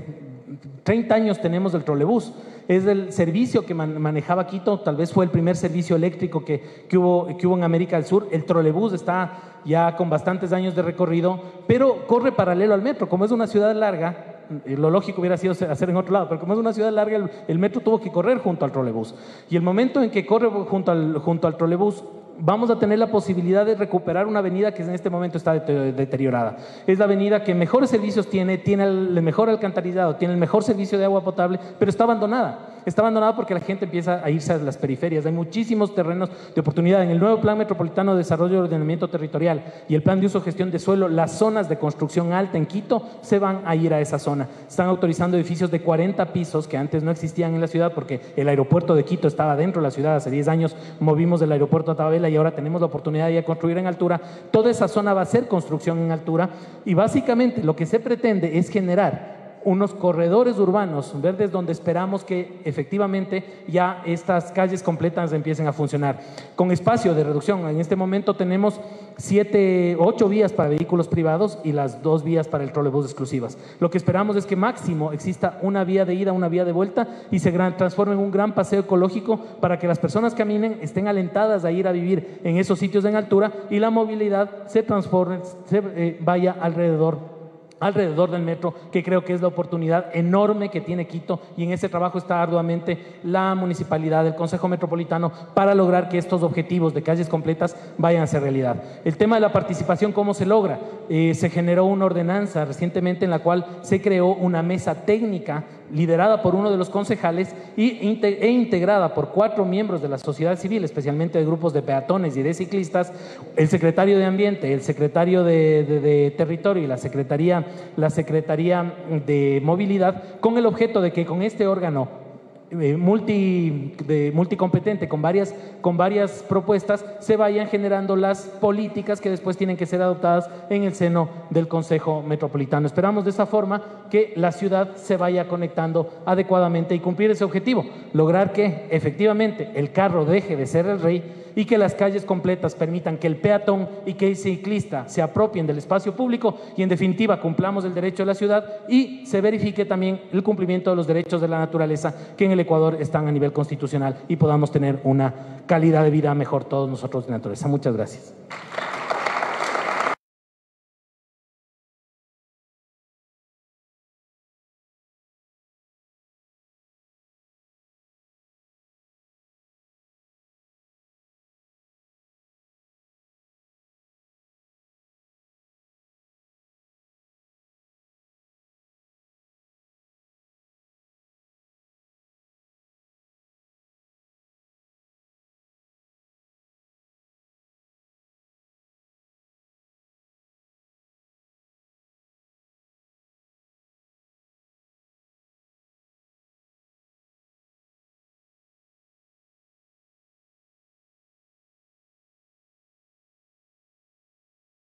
[SPEAKER 7] 30 años tenemos el trolebús. Es el servicio que manejaba Quito, tal vez fue el primer servicio eléctrico que hubo en América del Sur. El trolebús está ya con bastantes años de recorrido, pero corre paralelo al metro. Como es una ciudad larga, lo lógico hubiera sido hacer en otro lado, pero como es una ciudad larga, el metro tuvo que correr junto al trolebús. Y el momento en que corre junto al trolebús, vamos a tener la posibilidad de recuperar una avenida que en este momento está deteriorada. Es la avenida que mejores servicios tiene el mejor alcantarillado, tiene el mejor servicio de agua potable, pero está abandonada. Está abandonada porque la gente empieza a irse a las periferias. Hay muchísimos terrenos de oportunidad. En el nuevo Plan Metropolitano de Desarrollo y Ordenamiento Territorial y el Plan de Uso y Gestión de Suelo, las zonas de construcción alta en Quito se van a ir a esa zona. Están autorizando edificios de 40 pisos que antes no existían en la ciudad porque el aeropuerto de Quito estaba dentro de la ciudad. Hace 10 años movimos del aeropuerto a Tabela y ahora tenemos la oportunidad de ir a construir en altura. Toda esa zona va a ser construcción en altura y básicamente lo que se pretende es generar unos corredores urbanos verdes donde esperamos que efectivamente ya estas calles completas empiecen a funcionar. Con espacio de reducción, en este momento tenemos 8 vías para vehículos privados y las 2 vías para el trolebús exclusivas. Lo que esperamos es que máximo exista una vía de ida, una vía de vuelta y se transforme en un gran paseo ecológico para que las personas caminen, estén alentadas a ir a vivir en esos sitios en altura y la movilidad se transforme, vaya alrededor del metro, que creo que es la oportunidad enorme que tiene Quito, y en ese trabajo está arduamente la municipalidad, el Consejo Metropolitano, para lograr que estos objetivos de calles completas vayan a ser realidad. El tema de la participación, ¿cómo se logra? Se generó una ordenanza recientemente en la cual se creó una mesa técnica liderada por uno de los concejales e integrada por 4 miembros de la sociedad civil, especialmente de grupos de peatones y de ciclistas, el secretario de Ambiente, el secretario de Territorio y la Secretaría de Movilidad, con el objeto de que con este órgano multicompetente con varias propuestas se vayan generando las políticas que después tienen que ser adoptadas en el seno del Consejo Metropolitano. Esperamos de esa forma que la ciudad se vaya conectando adecuadamente y cumplir ese objetivo, lograr que efectivamente el carro deje de ser el rey y que las calles completas permitan que el peatón y que el ciclista se apropien del espacio público y en definitiva cumplamos el derecho de la ciudad y se verifique también el cumplimiento de los derechos de la naturaleza que en el Ecuador están a nivel constitucional y podamos tener una calidad de vida mejor todos nosotros de naturaleza. Muchas gracias.